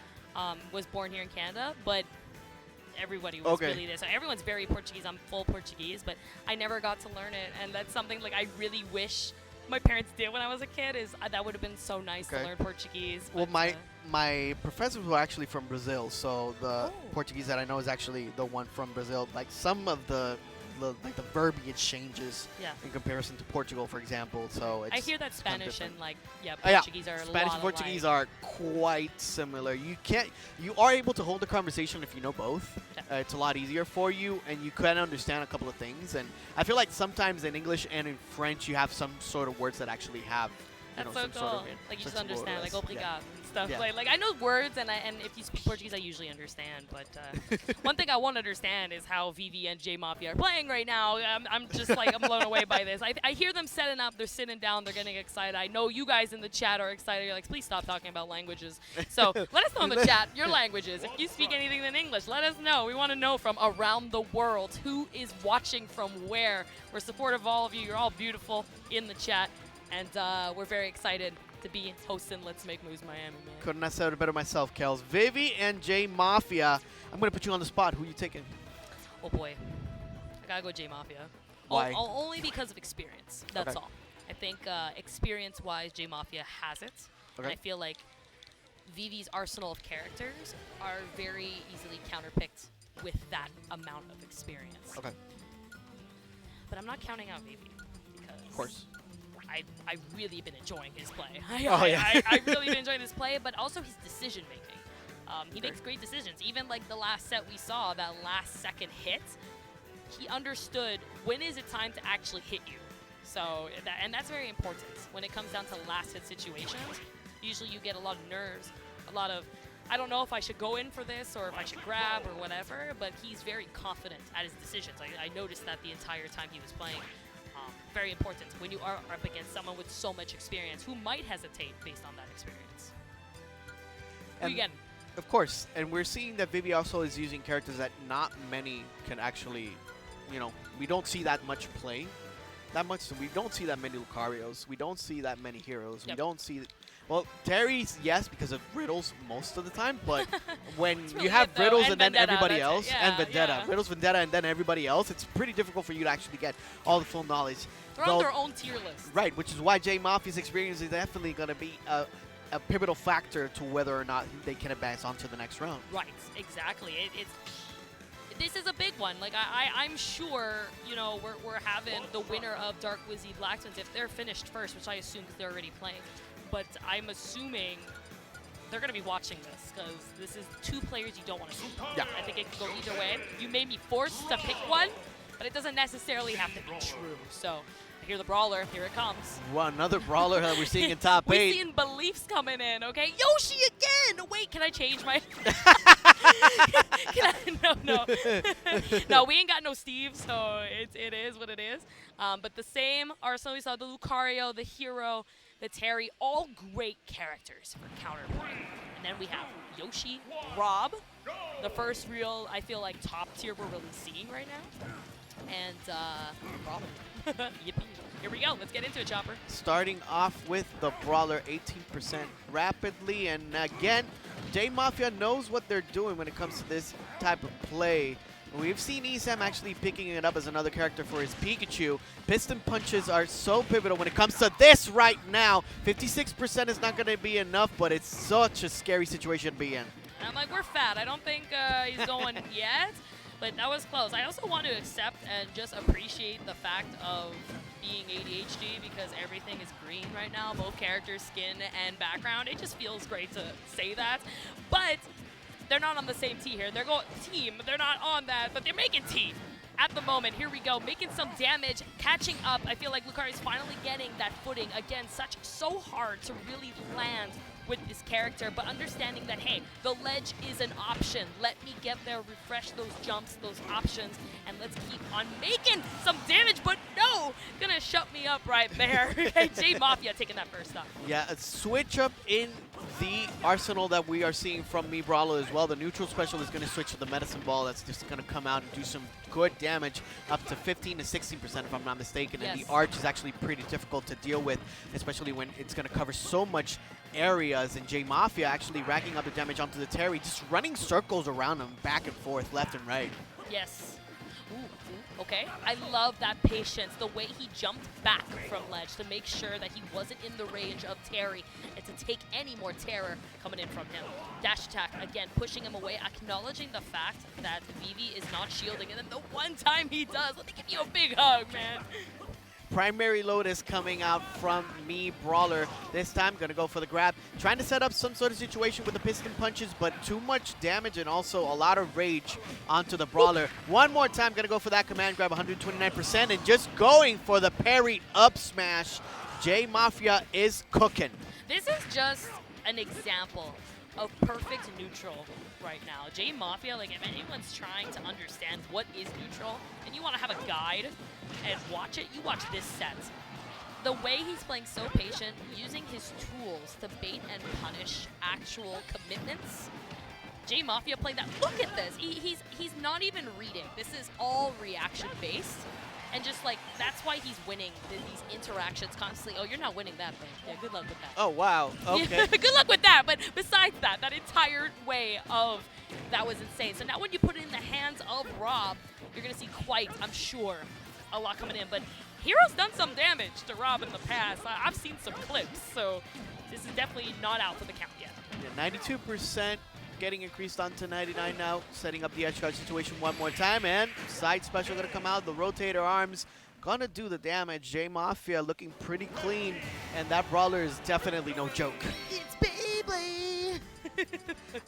was born here in Canada, but everybody was Okay. really there. So everyone's very Portuguese. I'm full Portuguese, but I never got to learn it, and that's something like I really wish my parents did when I was a kid. That would have been so nice Okay. to learn Portuguese. Well, but, my professors were actually from Brazil, so the Oh. Portuguese that I know is actually the one from Brazil. Like some of the verbiage changes yeah. in comparison to Portugal, for example. So it's I hear that kinda Spanish different. and like Yeah, Portuguese are a Spanish lot and Portuguese alike. are quite similar. You are able to hold a conversation if you know both. Yeah. It's a lot easier for you, and you can understand a couple of things. And I feel like sometimes in English and in French, you have some sort of words that actually have, That's so some cool. sort of Like you just sensible understand, like words. obrigado and stuff. Yeah. Like I know words, and if you speak Portuguese, I usually understand. But one thing I won't understand is how Vivi and Jmafia are playing right now. I'm just like I'm blown away by this. I hear them setting up. They're sitting down. They're getting excited. I know you guys in the chat are excited. You're like, please stop talking about languages. So let us know in the chat your languages. If you speak anything in English, let us know. We want to know from around the world who is watching from where. We're supportive of all of you. You're all beautiful in the chat, and we're very excited to be hosting Let's Make Moves Miami, man. Couldn't have said it better myself, Kels. Vivi and Jmafia. I'm going to put you on the spot. Who you taking? Oh boy, I gotta go Jmafia. Why? Only because of experience. That's Okay. all. I think experience-wise, Jmafia has it. And Okay. I feel like Vivi's arsenal of characters are very easily counterpicked with that amount of experience. Okay. But I'm not counting out Vivi because Of course. I've really been enjoying his play. Oh, yeah. I've really been enjoying his play, but also his decision making. He makes great decisions. Even like the last set we saw, that last second hit, he understood when is it time to actually hit you. So that's very important when it comes down to last hit situations. Usually you get a lot of nerves, a lot of I don't know if I should go in for this or if I should grab or whatever, but he's very confident at his decisions. I noticed that the entire time he was playing. Very important when you are up against someone with so much experience who might hesitate based on that experience. And Again, of course, and we're seeing that Vivi also is using characters that not many can actually, we don't see that much play. We don't see that many Lucarios. We don't see that many heroes. We Yep. don't see, well, Terry's, yes, because of Riddles most of the time, but when It's you really have it, though. Riddles And and then Vendetta, everybody that's it. else, Yeah, and Vendetta, yeah. Riddles, Vendetta, and then everybody else, it's pretty difficult for you to actually get all the full knowledge. they're Though- on their own tier list. Right, which is why Jmafia's experience is definitely going to be a pivotal factor to whether or not they can advance on to the next round. Right, exactly. This is a big one. Like I'm sure, you know, we're having the winner of Dark Wizzy Black Twins if they're finished first, which I assume because they're already playing. But I'm assuming they're going to be watching this because this is two players you don't want to see. Yeah. I think it can go either way. You may be forced to pick one, but it doesn't necessarily have to be true. So I hear the Brawler. Here it comes. Well, another Brawler that we're seeing in top We're 8. seeing beliefs coming in, okay? Yoshi again! Wait, can I change my... No. No, we ain't got no Steve, so it is what it is. But the same Arsenal, we saw the Lucario, the Hero, the Terry, all great characters for Counterpoint. And then we have Yoshi, Rob, the first real, I feel like, top tier we're really seeing right now. And Brawler. Yippee. Here we go. Let's get into it, Chopper. Starting off with the Brawler, 18% rapidly. And again, Jmafia knows what they're doing when it comes to this type of play. We've seen Esam actually picking it up as another character for his Pikachu. Piston punches are so pivotal when it comes to this right now. 56% is not going to be enough, but it's such a scary situation to be in. And I'm like, we're fat. I don't think he's going yet, but that was close. I also want to accept and just appreciate the fact of being ADHD because everything is green right now, both characters, skin, and background. It just feels great to say that, but they're not on the same team here. They're going team. They're not on that, but they're making team at the moment. Here we go, making some damage, catching up. I feel like Lucario's finally getting that footing. Again, so hard to really land with this character, but understanding that, hey, the ledge is an option. Let me get there, refresh those jumps, those options, and let's keep on making some damage, but no, gonna shut me up right there. Jmafia taking that first stop. Yeah, a switch up in the arsenal that we are seeing from Me Brawler as well. The neutral special is going to switch to the medicine ball. That's just going to come out and do some good damage, up to 15 to 16% if I'm not mistaken. Yes. And the arch is actually pretty difficult to deal with, especially when it's going to cover so much areas. And Jmafia actually racking up the damage onto the Terry, just running circles around him back and forth, left and right. Yes. Ooh, okay. I love that patience, the way he jumped back from ledge to make sure that he wasn't in the range of Terry and to take any more terror coming in from him. Dash attack, again, pushing him away, acknowledging the fact that Vivi is not shielding, and then the one time he does, let me give you a big hug, man. Primary Lotus coming out from Me Brawler. This time, going to go for the grab. Trying to set up some sort of situation with the piston punches, but too much damage and also a lot of rage onto the Brawler. One more time, going to go for that command grab, 129%, and just going for the parry up smash. Jmafia is cooking. This is just an example of perfect neutral right now. Jmafia, like if anyone's trying to understand what is neutral and you want to have a guide and watch it, you watch this set. The way he's playing so patient, using his tools to bait and punish actual commitments. Jmafia played that. Look at this. He's not even reading. This is all reaction based. And just like, that's why he's winning these interactions constantly. Oh, you're not winning that, bro. Yeah, good luck with that. Oh, wow. Okay. Good luck with that. But besides that, that entire way of that was insane. So now when you put it in the hands of Rob, you're going to see quite, I'm sure, a lot coming in. But Hero's done some damage to Rob in the past. I've seen some clips, so this is definitely not out for the count yet. Yeah, 92%. Getting increased onto 99 now, setting up the edge guard situation one more time, and side special gonna come out. The rotator arms gonna do the damage. Jmafia looking pretty clean, and that Brawler is definitely no joke. It's Beyblade.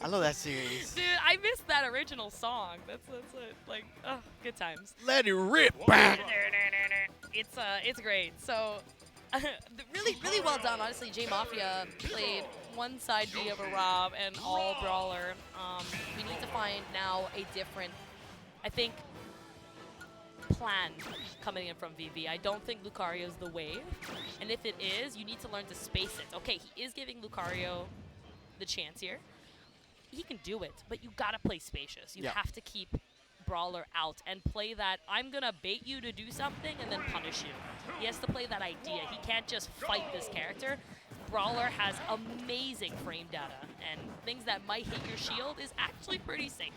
I love that series. Dude, I missed that original song. That's like, oh, good times. Let it rip. It's great. So, really well done. Honestly, Jmafia played one side B of a Rob and all Brawler. We need to find now a different, I think, plan coming in from Vivi. I don't think Lucario is the wave. And if it is, you need to learn to space it. Okay, he is giving Lucario the chance here. He can do it, but you gotta play spacious. You have to keep Brawler out and play that I'm gonna bait you to do something and then punish you. He has to play that idea. He can't just fight this character. Brawler has amazing frame data, and things that might hit your shield is actually pretty safe.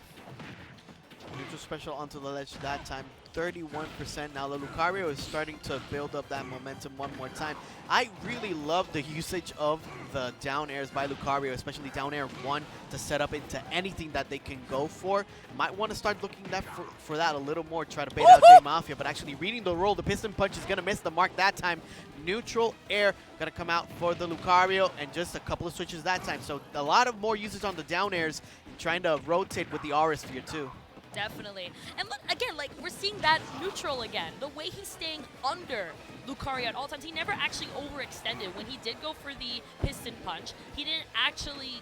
Neutral special onto the ledge that time. 31%. Now the Lucario is starting to build up that momentum one more time. I really love the usage of the down airs by Lucario, especially down air 1 to set up into anything that they can go for. Might want to start looking for that a little more, try to bait out Jmafia, but actually reading the roll, the piston punch is going to miss the mark that time. Neutral air going to come out for the Lucario, and just a couple of switches that time. So a lot of more usage on the down airs, trying to rotate with the aura sphere too. Definitely. And look, again, like, we're seeing that neutral again. The way he's staying under Lucario at all times. He never actually overextended. When he did go for the piston punch, he didn't actually...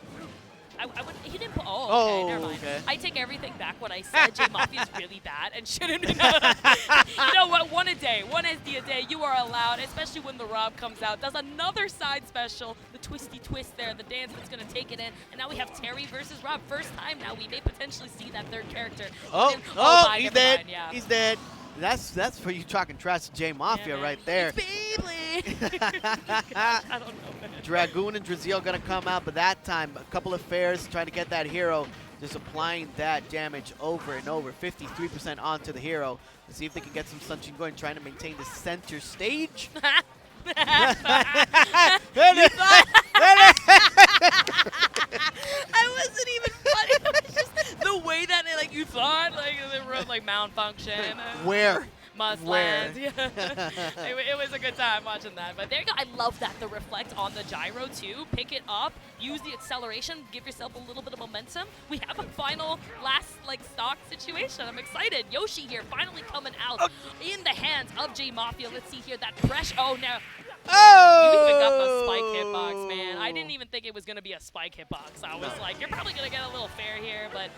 he didn't put... Oh, okay, never mind. Okay. I take everything back when I said Jmafia is really bad and shouldn't be. You know what? One SD a day, you are allowed, especially when the Rob comes out. Does another side special, the twisty twist there, the dance that's going to take it in. And now we have Terry versus Rob. First time now we may potentially see that third character. He's dead. Yeah. He's dead. That's for you talking trash to Jmafia right there. I don't know, man. Dragoon and Draziel gonna come out, but that time a couple of fairs trying to get that hero, just applying that damage over and over. 53% onto the hero. Let's see if they can get some sunshine going, trying to maintain the center stage. I wasn't even funny. It was just the way that you thought, they wrote malfunction. Where? Must Where? land. Yeah. it was a good time watching that. But there you go. I love that. The reflect on the gyro too. Pick it up. Use the acceleration. Give yourself a little bit of momentum. We have a final last stock situation. I'm excited. Yoshi here finally coming out in the hands of Jmafia. Let's see here that pressure. Oh no. Oh! You even got the spike hitbox, man. I didn't even think it was going to be a spike hitbox. I was like, you're probably going to get a little fair here, but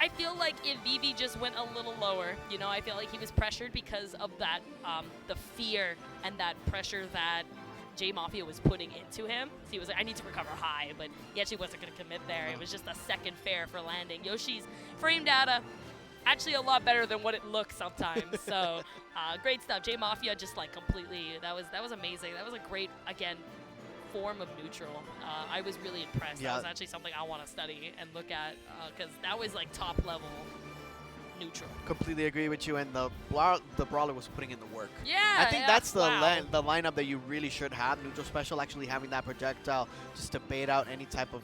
I feel like if Vivi just went a little lower, I feel like he was pressured because of that, the fear and that pressure that Jmafia was putting into him. So he was like, I need to recover high, but he actually wasn't going to commit there. It was just a second fair for landing. Yoshi's frame data, actually a lot better than what it looks sometimes. So great stuff. Jmafia just completely, that was amazing. That was a great, again, form of neutral. I was really impressed. Yeah. That was actually something I want to study and look at because that was top level neutral. Completely agree with you, and the Brawler was putting in the work. Yeah, I think that's the wow. the lineup that you really should have. Neutral special, actually having that projectile just to bait out any type of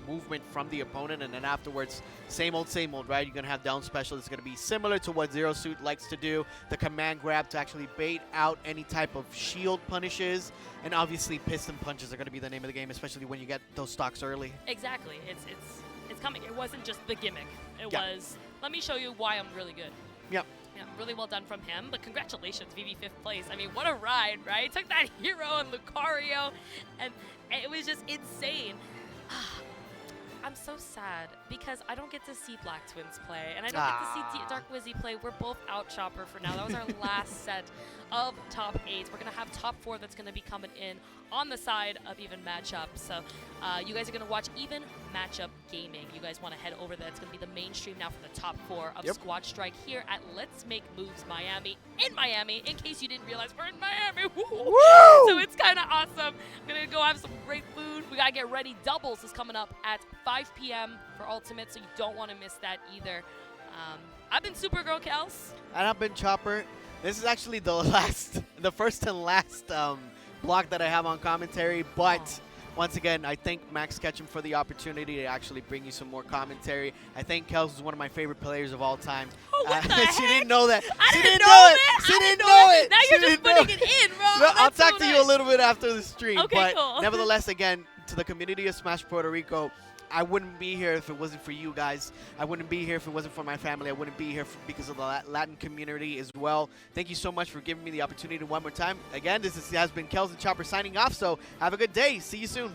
movement from the opponent, and then afterwards, same old, right? You're going to have down special. It's going to be similar to what Zero Suit likes to do. The command grab to actually bait out any type of shield punishes, and obviously piston punches are going to be the name of the game, especially when you get those stocks early. Exactly. It's coming. It wasn't just the gimmick. It was, let me show you why I'm really good. Yep. Yeah, really well done from him, but congratulations, Vivi 5th place. I mean, what a ride, right? Took that hero and Lucario, and it was just insane. I'm so sad because I don't get to see Black Twins play, and I don't get to see Dark Wizzy play. We're both out Chopper for now. That was our last set of top 8s. We're going to have top 4 that's going to be coming in on the side of Even Matchup. So you guys are going to watch Even Matchup Gaming. You guys want to head over there. It's going to be the mainstream now for the top 4 of Squad Strike here at Let's Make Moves Miami in Miami. In case you didn't realize, we're in Miami. Woo! So it's kind of awesome. We're going to go have some great food. We got to get ready. Doubles is coming up at 5 p.m. for Ultimate, so you don't want to miss that either. I've been Supergirl Kels. And I've been Chopper. This is actually the first and last block that I have on commentary, but once again, I thank Max Ketchum for the opportunity to actually bring you some more commentary. I think Kels is one of my favorite players of all time. Oh, what the heck? She didn't know that. I didn't know it. She didn't know it. Now you're just putting it in, bro. No, I'll That's talk so to you nice. a little bit after the stream. Okay, but cool. nevertheless, again, to the community of Smash Puerto Rico, I wouldn't be here if it wasn't for you guys. I wouldn't be here if it wasn't for my family. I wouldn't be here because of the Latin community as well. Thank you so much for giving me the opportunity one more time. Again, has been Kels and Chopper signing off, so have a good day. See you soon.